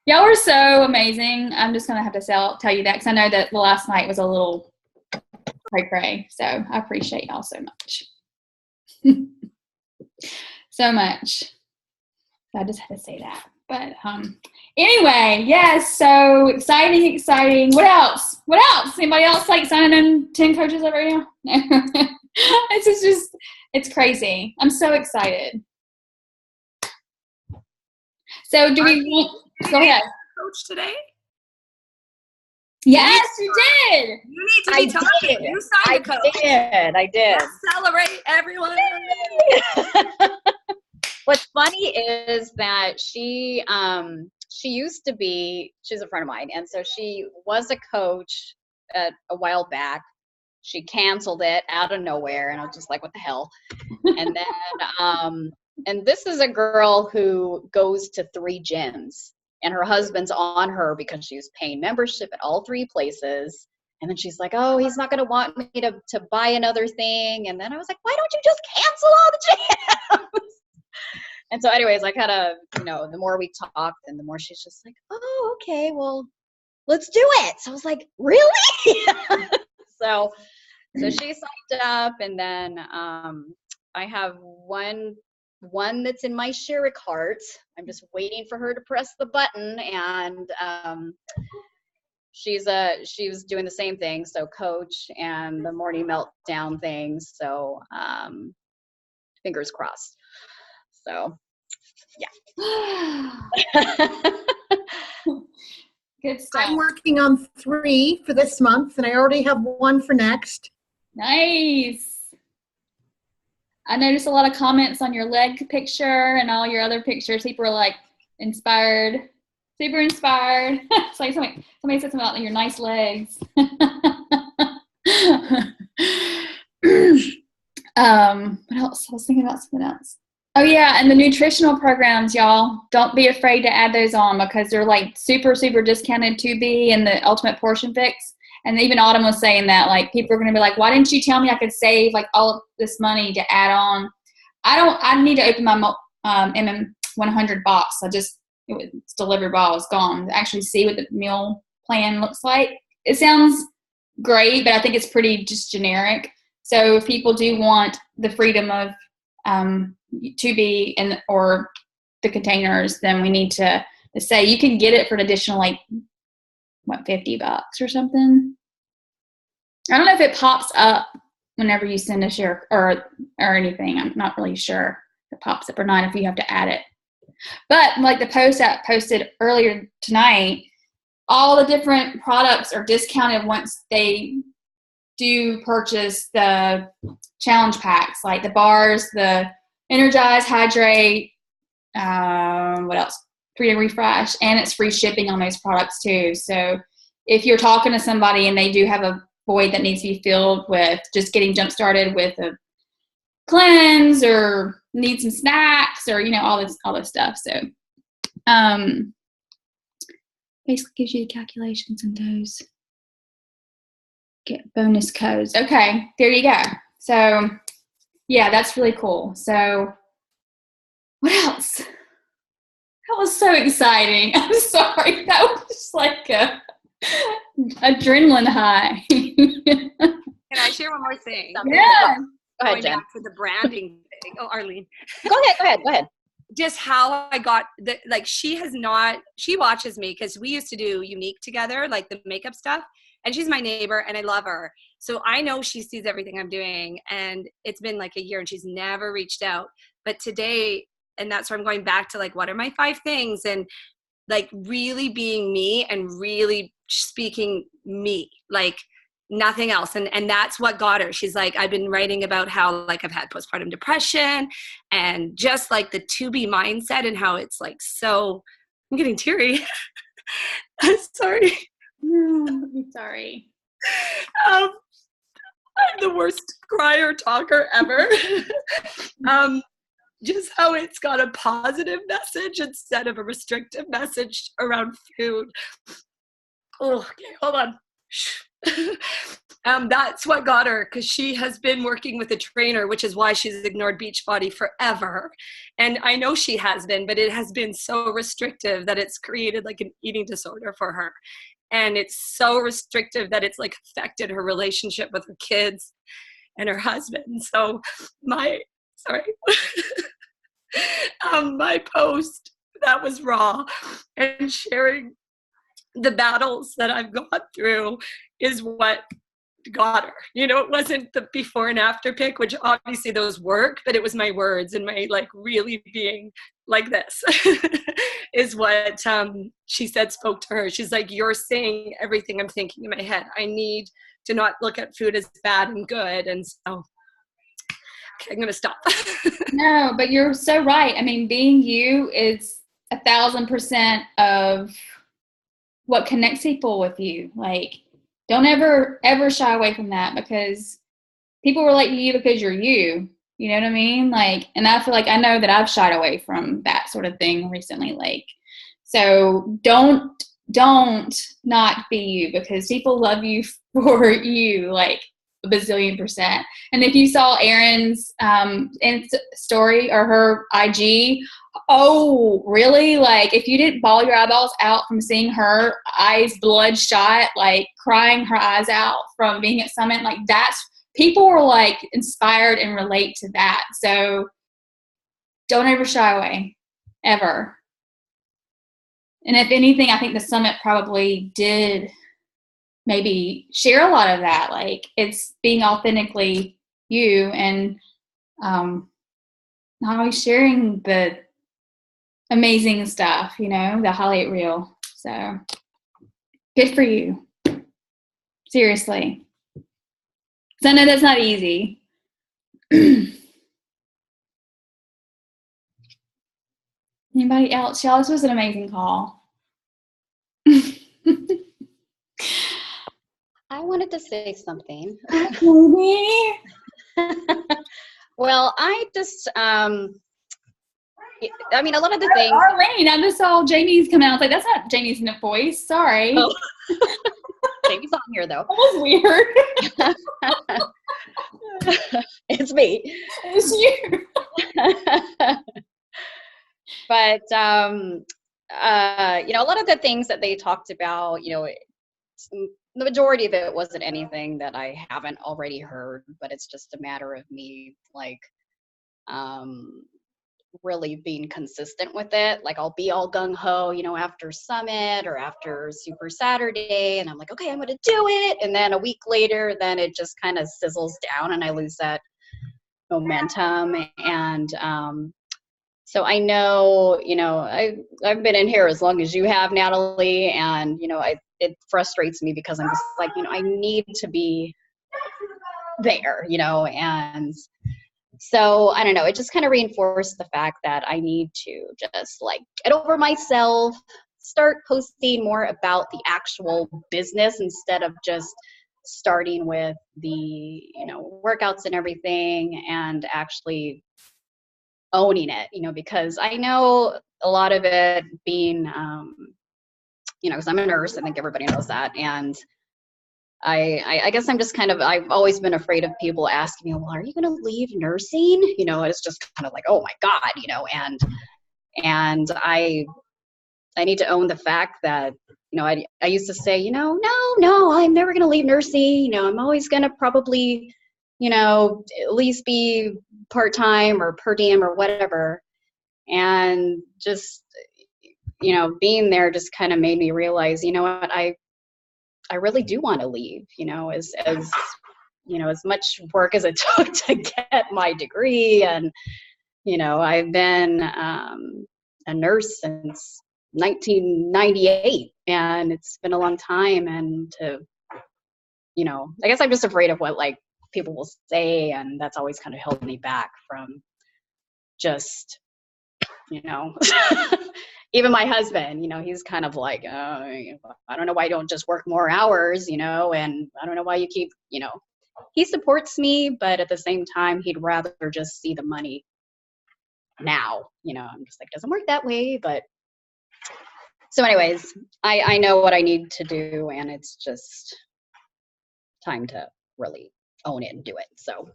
S1: Y'all were so amazing. I'm just gonna have to tell you that because I know that the last night was a little cray. So I appreciate y'all so much, so much. So I just had to say that. But anyway, yes. So exciting. What else? Anybody else like signing in 10 coaches over now? No. It's crazy. I'm so excited. So do we want, go ahead.
S4: Coach today?
S1: Yes, you did.
S4: You need to be talking.
S7: did.
S4: You signed the coach.
S7: I did.
S4: Let's celebrate, everyone.
S7: What's funny is that she used to be, she's a friend of mine, and so she was a coach a while back. She canceled it out of nowhere, and I was just like, what the hell? And then, and this is a girl who goes to 3 gyms, and her husband's on her because she was paying membership at all 3 places. And then she's like, oh, he's not going to want me to buy another thing. And then I was like, why don't you just cancel all the gyms? And so anyways, I kind of, the more we talked and the more she's just like, oh, okay, well, let's do it. So I was like, really? So she signed up, and then I have one that's in my Share cart. I'm just waiting for her to press the button, and she was doing the same thing. So coach and the morning meltdown things. So fingers crossed. So yeah.
S1: Good stuff.
S8: I'm working on 3 for this month, and I already have 1 for next.
S1: Nice. I noticed a lot of comments on your leg picture and all your other pictures. People are like inspired, super inspired. It's like somebody said something about your nice legs. What else? I was thinking about something else. Oh yeah, and the nutritional programs, y'all, don't be afraid to add those on because they're like super, super discounted 2B and the Ultimate Portion Fix. And even Autumn was saying that, like, people are going to be like, why didn't you tell me I could save like all of this money to add on? I need to open my MM100 box. It's delivered while I was gone to actually see what the meal plan looks like. It sounds great, but I think it's pretty just generic. So if people do want the freedom of 2B or the containers, then we need to say you can get it for an additional like $50 or something. I don't know if it pops up whenever you send a share or anything. I'm not really sure if it pops up or not if you have to add it. But like the post that posted earlier tonight, all the different products are discounted once they do purchase the challenge packs, like the bars, the Energize, Hydrate, what else? Free to refresh, and it's free shipping on those products too. So if you're talking to somebody and they do have a void that needs to be filled with just getting jump started with a cleanse or need some snacks or, all this stuff. So basically gives you the calculations and those get bonus codes. Okay, there you go. So yeah, that's really cool. So what else? That was so exciting. I'm sorry. That was just like a adrenaline high.
S4: Can I share one more thing?
S1: Yeah.
S7: Go ahead,
S4: Going
S7: Jen.
S4: back to the branding thing. Oh, Arlene.
S7: Go ahead.
S4: Just how I got she watches me because we used to do Unique together, like the makeup stuff. And she's my neighbor and I love her. So I know she sees everything I'm doing. And it's been like a year and she's never reached out. But today, and that's where I'm going back to like, what are my 5 things? And like really being me and really speaking me, like nothing else. And that's what got her. She's like, I've been writing about how like I've had postpartum depression and just like the to be mindset and how it's like, so I'm getting teary. I'm sorry.
S1: I'm sorry.
S4: I'm the worst crier talker ever. Just how it's got a positive message instead of a restrictive message around food. Oh, okay, hold on. That's what got her, because she has been working with a trainer, which is why she's ignored Beachbody forever. And I know she has been, but it has been so restrictive that it's created like an eating disorder for her. And it's so restrictive that it's like affected her relationship with her kids and her husband. So my post that was raw and sharing the battles that I've gone through is what got her. It wasn't the before and after pic, which obviously those work, but it was my words and my like really being like this is what she said spoke to her. She's like, you're saying everything I'm thinking in my head. I need to not look at food as bad and good. And so okay, I'm going to stop.
S1: No, but you're so right. I mean, being you is 1,000% of what connects people with you. Like, don't ever shy away from that, because people relate to you because you're you. You know what I mean? Like, and I feel like I know that I've shied away from that sort of thing recently. Like, so don't not be you, because people love you for you, like a bazillion%. And if you saw Erin's story or her IG, oh, really? Like, if you didn't bawl your eyeballs out from seeing her eyes bloodshot, like crying her eyes out from being at Summit, like that's, people were like inspired and relate to that. So don't ever shy away, ever. And if anything, I think the Summit probably did maybe share a lot of that. Like, it's being authentically you and not always sharing the amazing stuff, the highlight reel. So good for you. Seriously. So I know that's not easy. Anybody else? Y'all, this was an amazing call.
S7: I wanted to say something.
S1: Maybe.
S7: Well, I just, I mean, a lot of the things.
S1: Arlene, I just saw Jamie's come out. I was like, that's not Jamie's voice. Sorry.
S7: Oh. Jamie's on here, though.
S1: That was weird.
S7: It's me.
S1: It's you.
S7: But, a lot of the things that they talked about, the majority of it wasn't anything that I haven't already heard, but it's just a matter of me, like, really being consistent with it. Like, I'll be all gung-ho, after Summit or after Super Saturday, and I'm like, okay, I'm going to do it. And then a week later, then it just kind of sizzles down and I lose that momentum. And so I know, I've been in here as long as you have, Natalie, and, it frustrates me because I'm just like, I need to be there, and so I don't know, it just kind of reinforced the fact that I need to just like get over myself, start posting more about the actual business instead of just starting with the, workouts and everything, and actually owning it, because I know a lot of it being, because I'm a nurse, I think everybody knows that. And I guess I'm just I've always been afraid of people asking me, well, are you going to leave nursing? It's just kind of like, oh my God, and I need to own the fact that, I used to say, no, I'm never going to leave nursing. I'm always going to probably, at least be part-time or per diem or whatever. And just, being there just kind of made me realize, you know what, I really do want to leave, as much work as it took to get my degree. And, I've been a nurse since 1998, and it's been a long time. And I guess I'm just afraid of what people will say, and that's always kind of held me back from just, even my husband, he's kind of like, I don't know why you don't just work more hours, and I don't know why you keep, he supports me, but at the same time, he'd rather just see the money now, I'm just like, doesn't work that way. But so anyways, I know what I need to do, and it's just time to really own it and do it. So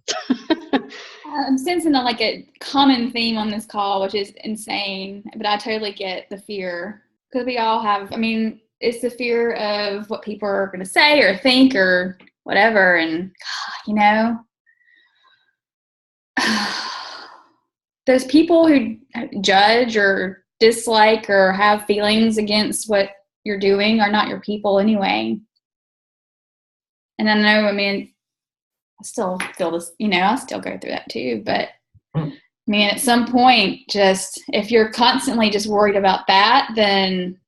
S1: I'm sensing a common theme on this call, which is insane, but I totally get the fear, because we all have, it's the fear of what people are going to say or think or whatever. And those people who judge or dislike or have feelings against what you're doing are not your people anyway. And I know, I still feel this, I still go through that too. But at some point, just if you're constantly just worried about that, then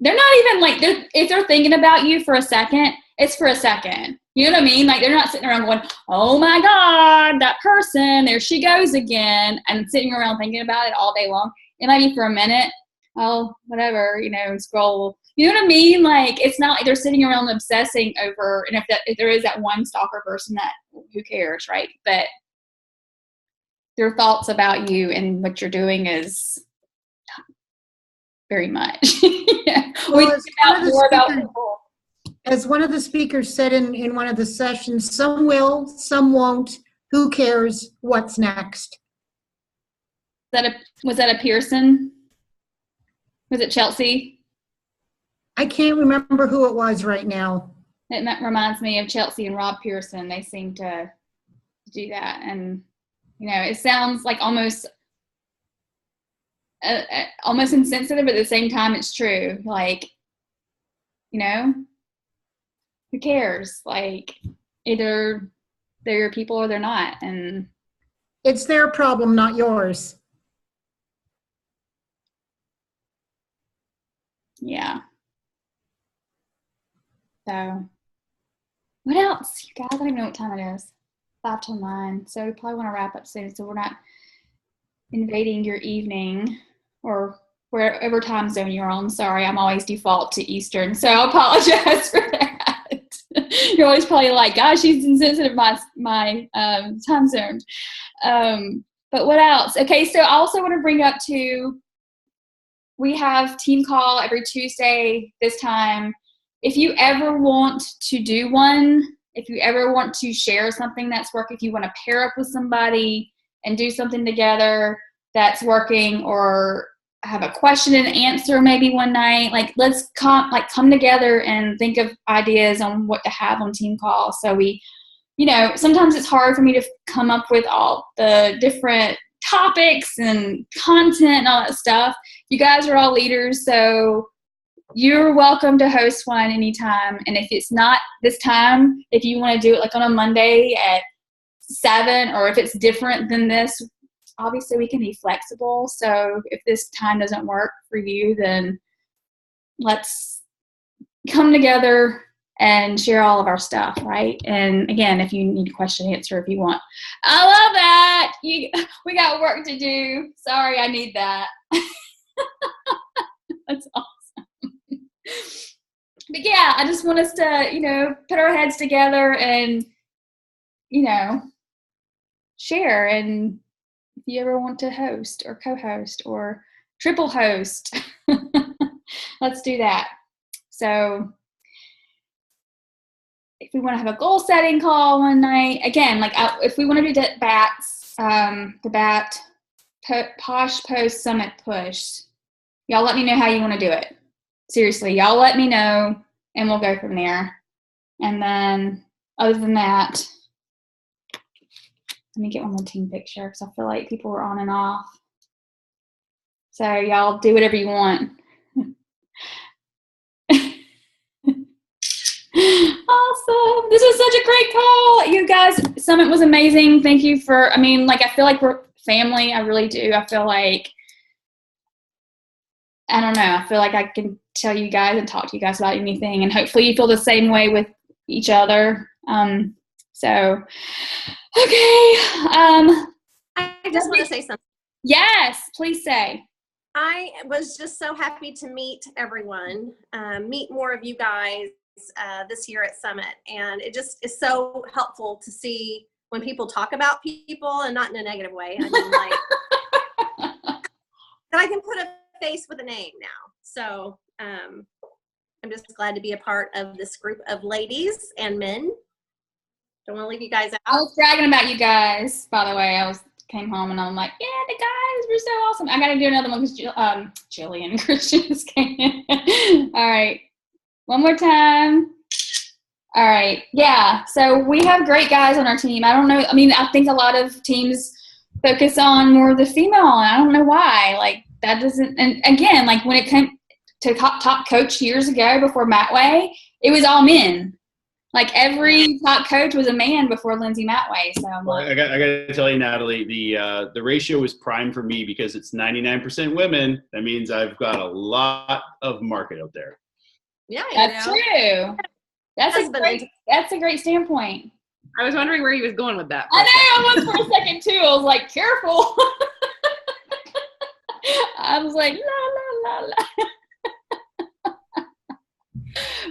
S1: they're not even if they're thinking about you for a second, it's for a second. You know what I mean? They're not sitting around going, oh my God, that person, there she goes again, and sitting around thinking about it all day long. It might be for a minute, oh, whatever, scroll. You know what I mean? It's not like they're sitting around obsessing over, and if there is that one stalker person, that who cares, right? But their thoughts about you and what you're doing is very much.
S8: Well, as one of the speakers said in one of the sessions, some will, some won't. Who cares? What's next?
S1: Was that a Pearson? Was it Chelsea?
S8: I can't remember who it was right now.
S1: It reminds me of Chelsea and Rob Pearson. They seem to do that. And, it sounds like almost insensitive, but at the same time, it's true. Who cares? Either they're your people or they're not. And
S8: it's their problem, not yours.
S1: Yeah. So, what else, you guys? I don't even know what time it is. 5 till 9. So we probably want to wrap up soon, so we're not invading your evening or wherever time zone you're on. Sorry, I'm always default to Eastern, so I apologize for that. You're always probably like, gosh, she's insensitive my time zone. But what else? Okay, so I also want to bring up too, we have team call every Tuesday this time. If you ever want to do one, if you ever want to share something that's working, if you want to pair up with somebody and do something together that's working, or have a question and answer maybe one night, let's come together and think of ideas on what to have on team call. So we, sometimes it's hard for me to come up with all the different topics and content and all that stuff. You guys are all leaders, so you're welcome to host one anytime. And if it's not this time, if you want to do it on a Monday at 7, or if it's different than this, obviously we can be flexible. So if this time doesn't work for you, then let's come together and share all of our stuff, right? And again, if you need a question answer, if you want. I love that. We got work to do. Sorry, I need that. That's awesome. But yeah, I just want us to, put our heads together and, share. And if you ever want to host or co-host or triple host, let's do that. So if we want to have a goal setting call one night, again, if we want to do the BAT Posh Post Summit Push, y'all let me know how you want to do it. Seriously, y'all let me know and we'll go from there. And then other than that, let me get one more team picture because I feel like people were on and off. So y'all do whatever you want. Awesome. This was such a great call. You guys, Summit was amazing. Thank you I feel like we're family. I really do. I feel like, I don't know. I feel like I can tell you guys and talk to you guys about anything. And hopefully you feel the same way with each other. Okay.
S5: I just want to say something.
S1: Yes, please say.
S5: I was just so happy to meet everyone, meet more of you guys this year at Summit. And it just is so helpful to see when people talk about people and not in a negative way. I mean, that I can put a face with a name now. So I'm just glad to be a part of this group of ladies and men. Don't want to leave you guys out.
S1: I was bragging about you guys, by the way. Came home and I'm like, yeah, the guys were so awesome. I got to do another one because Jillian and Christian just came in. All right. One more time. All right. Yeah. So we have great guys on our team. I don't know. I mean, I think a lot of teams focus on more of the female, and I don't know why. That doesn't, and again, when it came to top coach years ago before Matt Way, it was all men. Every top coach was a man before Lindsay Matway. So
S9: I got to tell you, Natalie, the ratio is prime for me because it's 99% women. That means I've got a lot of market out there.
S5: Yeah,
S1: that's true. That's a great standpoint.
S6: I was wondering where he was going with that.
S1: I know, I was for a second too. I was like, careful. I was like, la la la la.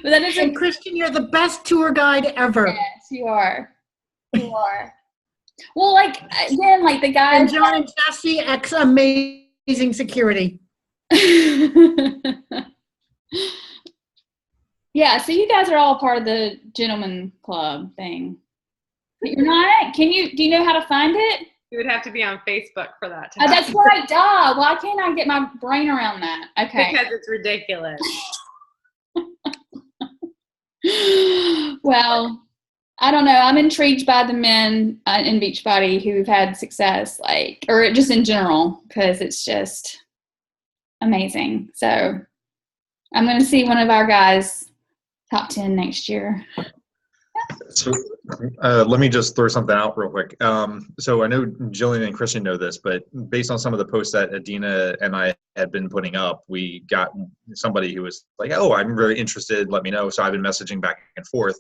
S1: But that is
S8: And Christian, you're the best tour guide ever.
S1: Yes, you are. You are. Well, again, the guys.
S8: And John and Jesse, amazing security.
S1: Yeah, so you guys are all part of the gentleman club thing. But you're not? Do you know how to find it?
S6: You would have to be on Facebook for that.
S1: Oh, that's right, duh. Why can't I get my brain around that? Okay.
S6: Because it's ridiculous.
S1: Well, I don't know. I'm intrigued by the men in Beachbody who've had success, or just in general, because it's just amazing. So I'm going to see one of our guys top 10 next year.
S10: So let me just throw something out real quick. So I know Jillian and Christian know this, but based on some of the posts that Adina and I had been putting up, we got somebody who was like, oh, I'm very interested, let me know. So I've been messaging back and forth.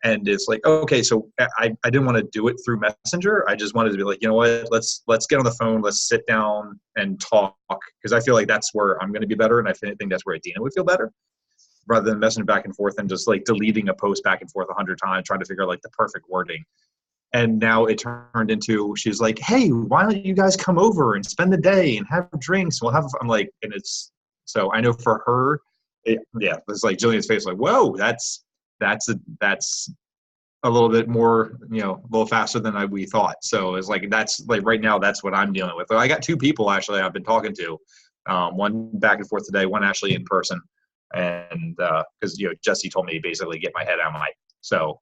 S10: And it's like, okay, so I didn't want to do it through Messenger. I just wanted to be like, you know what, let's get on the phone, let's sit down and talk. Because I feel like that's where I'm going to be better. And I think that's where Adina would feel better, rather than messaging back and forth and just deleting a post back and forth 100 times, trying to figure out the perfect wording. And now it turned into, she's like, hey, why don't you guys come over and spend the day and have drinks? We'll have, I'm like, and it's, so I know for her, it's like Jillian's face, whoa, that's a little bit more, a little faster than we thought. So it's that's right now, that's what I'm dealing with. I got two people actually I've been talking to, one back and forth today, one actually in person. And because Jesse told me to basically get my head out of my, so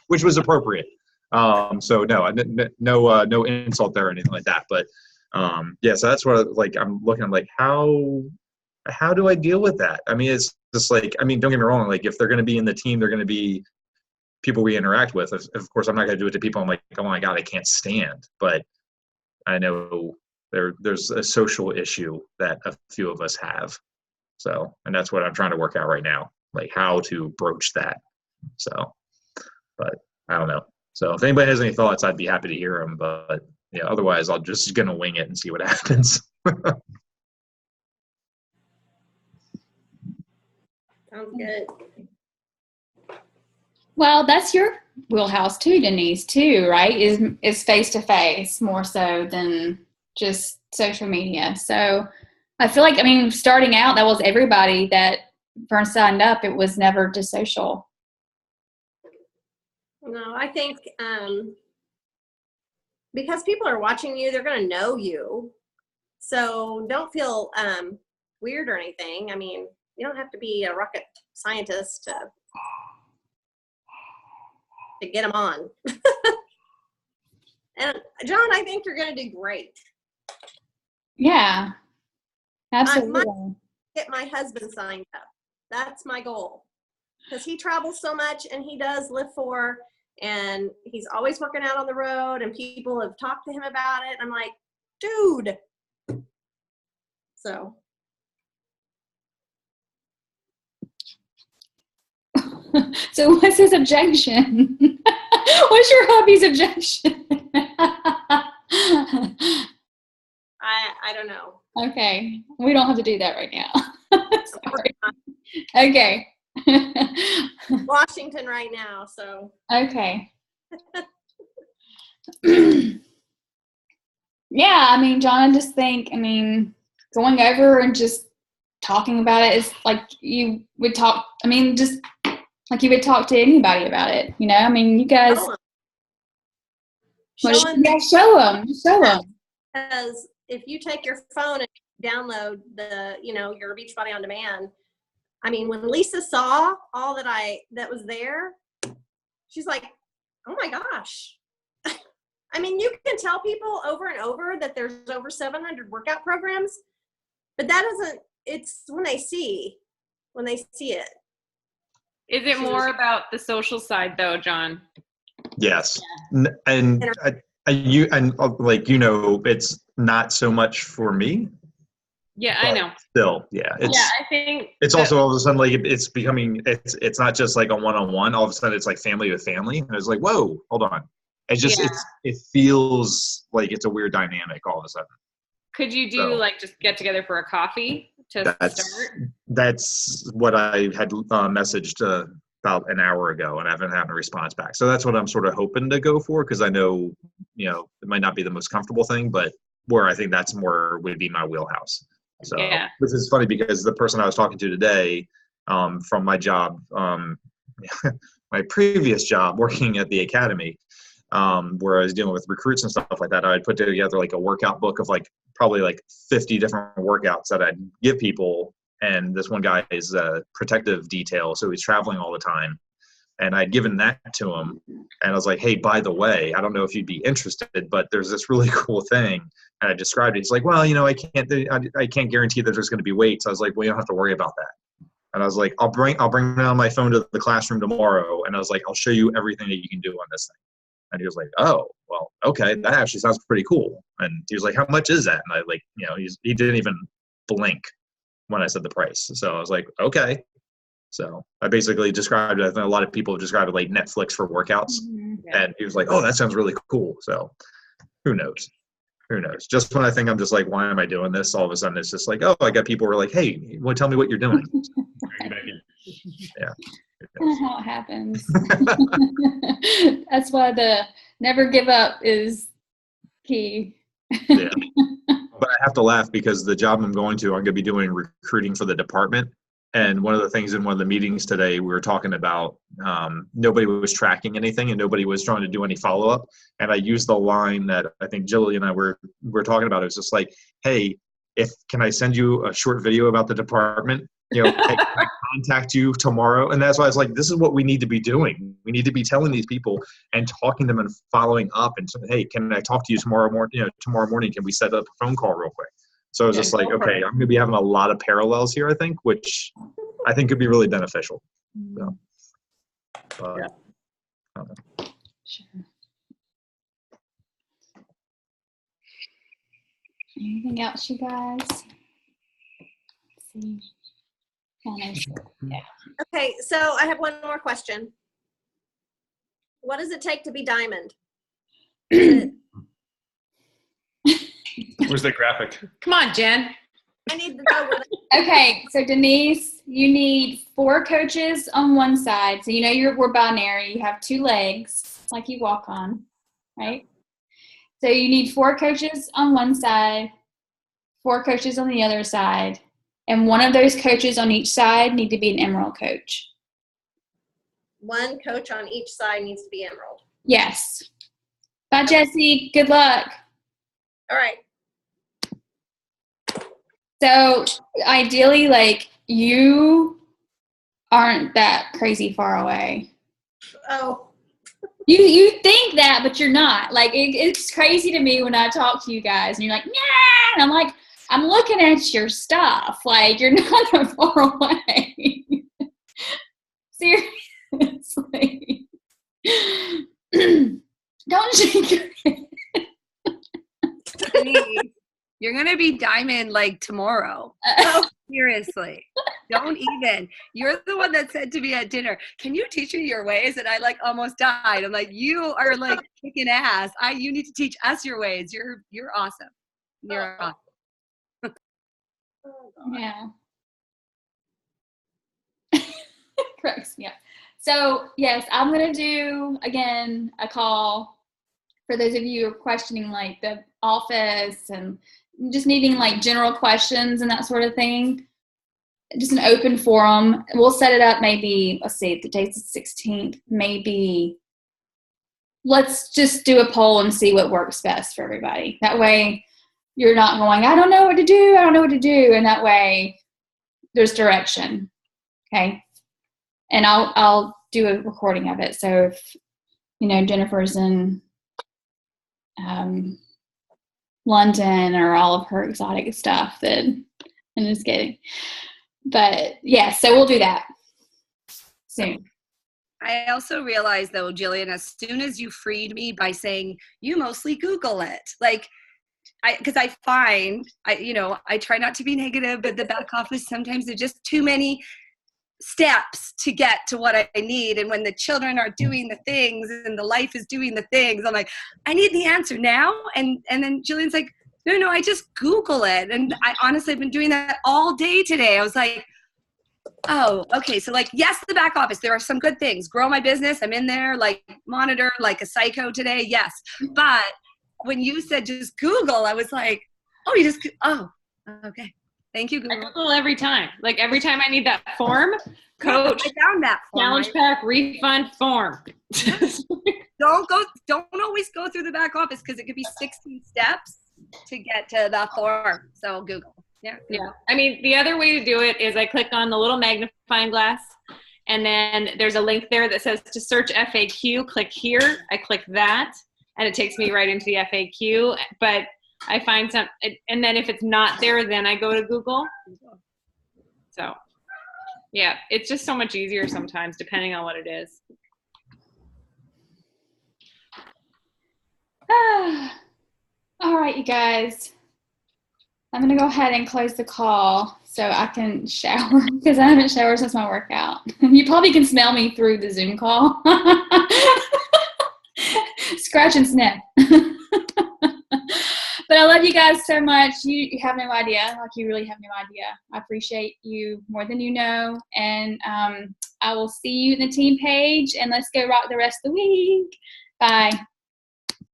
S10: which was appropriate. So no insult there or anything like that. But so that's what I'm looking at, how do I deal with that? I mean, it's just don't get me wrong. If they're going to be in the team, they're going to be people we interact with. Of course, I'm not going to do it to people I'm like, oh my God, I can't stand. But I know there's a social issue that a few of us have. So, and that's what I'm trying to work out right now, how to broach that. So, but I don't know. So if anybody has any thoughts, I'd be happy to hear them. But otherwise, I'll just going to wing it and see what happens.
S5: Sounds good.
S1: Well, that's your wheelhouse too, Denise, too, right? Is face to face more so than just social media. So I feel like, I mean, starting out, that was everybody that first signed up. It was never just social.
S5: No, I think because people are watching you, they're going to know you. So don't feel weird or anything. I mean, you don't have to be a rocket scientist to get them on. And John, I think you're going to do great.
S1: Yeah, absolutely.
S5: I might get my husband signed up. That's my goal. Because he travels so much and he does Live For, and he's always working out on the road, and people have talked to him about it. I'm like, dude. So.
S1: So what's his objection? What's your hubby's objection?
S5: I don't know.
S1: Okay, we don't have to do that right now. Sorry. Okay.
S5: Washington right now, so.
S1: Okay. Yeah, I mean, John, I just think, I mean, going over and just talking about it is like you would talk, I mean, just like you would talk to anybody about it, you know? I mean, you guys, show them.
S5: Because if you take your phone and download your Beachbody On Demand, I mean, when Lisa saw all that was there, she's like, oh my gosh. I mean, you can tell people over and over that there's over 700 workout programs, but it's when they see it.
S6: Is it more about the social side though, John?
S10: Yes. And it's not so much for me.
S6: Yeah, I know.
S10: Still, yeah.
S6: I think
S10: it's also all of a sudden like it's becoming it's not just like a one-on-one. All of a sudden it's like family with family, and it's like, whoa, hold on. It's just it feels like it's a weird dynamic all of a sudden.
S6: Could you do like just get together for a coffee to start?
S10: That's what I had messaged about an hour ago, and I haven't had a response back. So that's what I'm sort of hoping to go for, because I know, it might not be the most comfortable thing, but where I think that's more would be my wheelhouse. So this is funny because the person I was talking to today from my job, my previous job working at the academy, where I was dealing with recruits and stuff like that, I'd put together like a workout book of like probably like 50 different workouts that I'd give people. And this one guy is a protective detail, so he's traveling all the time. And I'd given that to him, and I was like, hey, by the way, I don't know if you'd be interested, but there's this really cool thing. And I described it. He's like, well, I can't guarantee that there's going to be weights. I was like, well, you don't have to worry about that. And I was like, I'll bring down my phone to the classroom tomorrow. And I was like, I'll show you everything that you can do on this thing. And he was like, oh, well, okay, that actually sounds pretty cool. And he was like, how much is that? And I he didn't even blink when I said the price. So I was like, okay. So I basically described it. I think a lot of people have described it like Netflix for workouts. Mm-hmm. And he was like, oh, that sounds really cool. So who knows? Just when I think I'm just like, why am I doing this? All of a sudden it's just like, oh, I got people who are like, hey, tell me what you're doing. Yeah.
S1: That's how it happens. That's why the never give up is key.
S10: Yeah. But I have to laugh because the job I'm going to, I'm going to be doing recruiting for the department. And one of the things in one of the meetings today, we were talking about nobody was tracking anything and nobody was trying to do any follow-up. And I used the line that I think Jillian and I were talking about. It was just like, hey, can I send you a short video about the department? Hey, can I contact you tomorrow? And that's why I was like, this is what we need to be doing. We need to be telling these people and talking to them and following up and saying, hey, can I talk to you tomorrow morning? Can we set up a phone call real quick? So I was just like, okay, I'm going to be having a lot of parallels here, I think, which I think could be really beneficial. So,
S1: Sure. Anything else, you guys? Let's see. Yeah.
S5: Okay, so I have one more question. What does it take to be diamond?
S11: Where's that graphic?
S6: Come on, Jen.
S5: I need to know where
S1: Okay, so Denise, you need 4 coaches on one side. So you know we're binary. You have 2 legs, like you walk on, right? So you need 4 coaches on one side, 4 coaches on the other side, and one of those coaches on each side need to be an Emerald coach.
S5: one coach on each side needs to be Emerald.
S1: Yes. Bye, Jesse. Good luck.
S5: All right.
S1: So ideally, like, you aren't that crazy far away.
S5: Oh,
S1: You think that, but you're not. Like, it's crazy to me when I talk to you guys, and you're like, yeah, and I'm like, I'm looking at your stuff. Like, you're not that far away. Seriously. Don't shake your head.
S4: Denise, you're gonna be diamond like tomorrow. Seriously, don't even. You're the one that said to me at dinner, "Can you teach me your ways?" And I like almost died. I'm like, you are like kicking ass. You need to teach us your ways. You're awesome. You're awesome.
S1: Yeah. Cracks me up. So yes, I'm gonna do again a call for those of you who are questioning like the office and just needing like general questions and that sort of thing. Just an open forum. We'll set it up maybe, let's see, the date's the 16th. Maybe let's just do a poll and see what works best for everybody. That way you're not going, I don't know what to do. I don't know what to do. And that way there's direction. Okay. And I'll do a recording of it. So if, Jennifer's in London or all of her exotic stuff, then I'm just kidding. But yeah, so we'll do that soon.
S4: I also realized though, Jillian, as soon as you freed me by saying you mostly Google it, like, because I find, I try not to be negative, but the back office, sometimes there's just too many steps to get to what I need. And when the children are doing the things and the life is doing the things, I'm like, I need the answer now. And then Jillian's like, no, I just Google it. And I honestly have been doing that all day today. I was like, oh, okay. So like, yes, the back office, there are some good things. Grow my business. I'm in there, like monitor like a psycho today. Yes. But when you said just Google, I was like, okay. Thank you, Google.
S6: I Google every time. Like every time I need that form, coach,
S4: I found that form.
S6: challenge pack, refund form.
S4: Don't always go through the back office because it could be 16 steps to get to the form. So Google. Yeah.
S6: I mean, the other way to do it is I click on the little magnifying glass, and then there's a link there that says to search FAQ. Click here. I click that, and it takes me right into the FAQ. But I find and then if it's not there, then I go to Google. So, yeah, it's just so much easier sometimes, depending on what it is.
S1: All right, you guys. I'm going to go ahead and close the call so I can shower because I haven't showered since my workout. You probably can smell me through the Zoom call. Scratch and sniff. But I love you guys so much. You have no idea. Like, you really have no idea. I appreciate you more than you know. And I will see you in the team page. And let's go rock the rest of the week. Bye.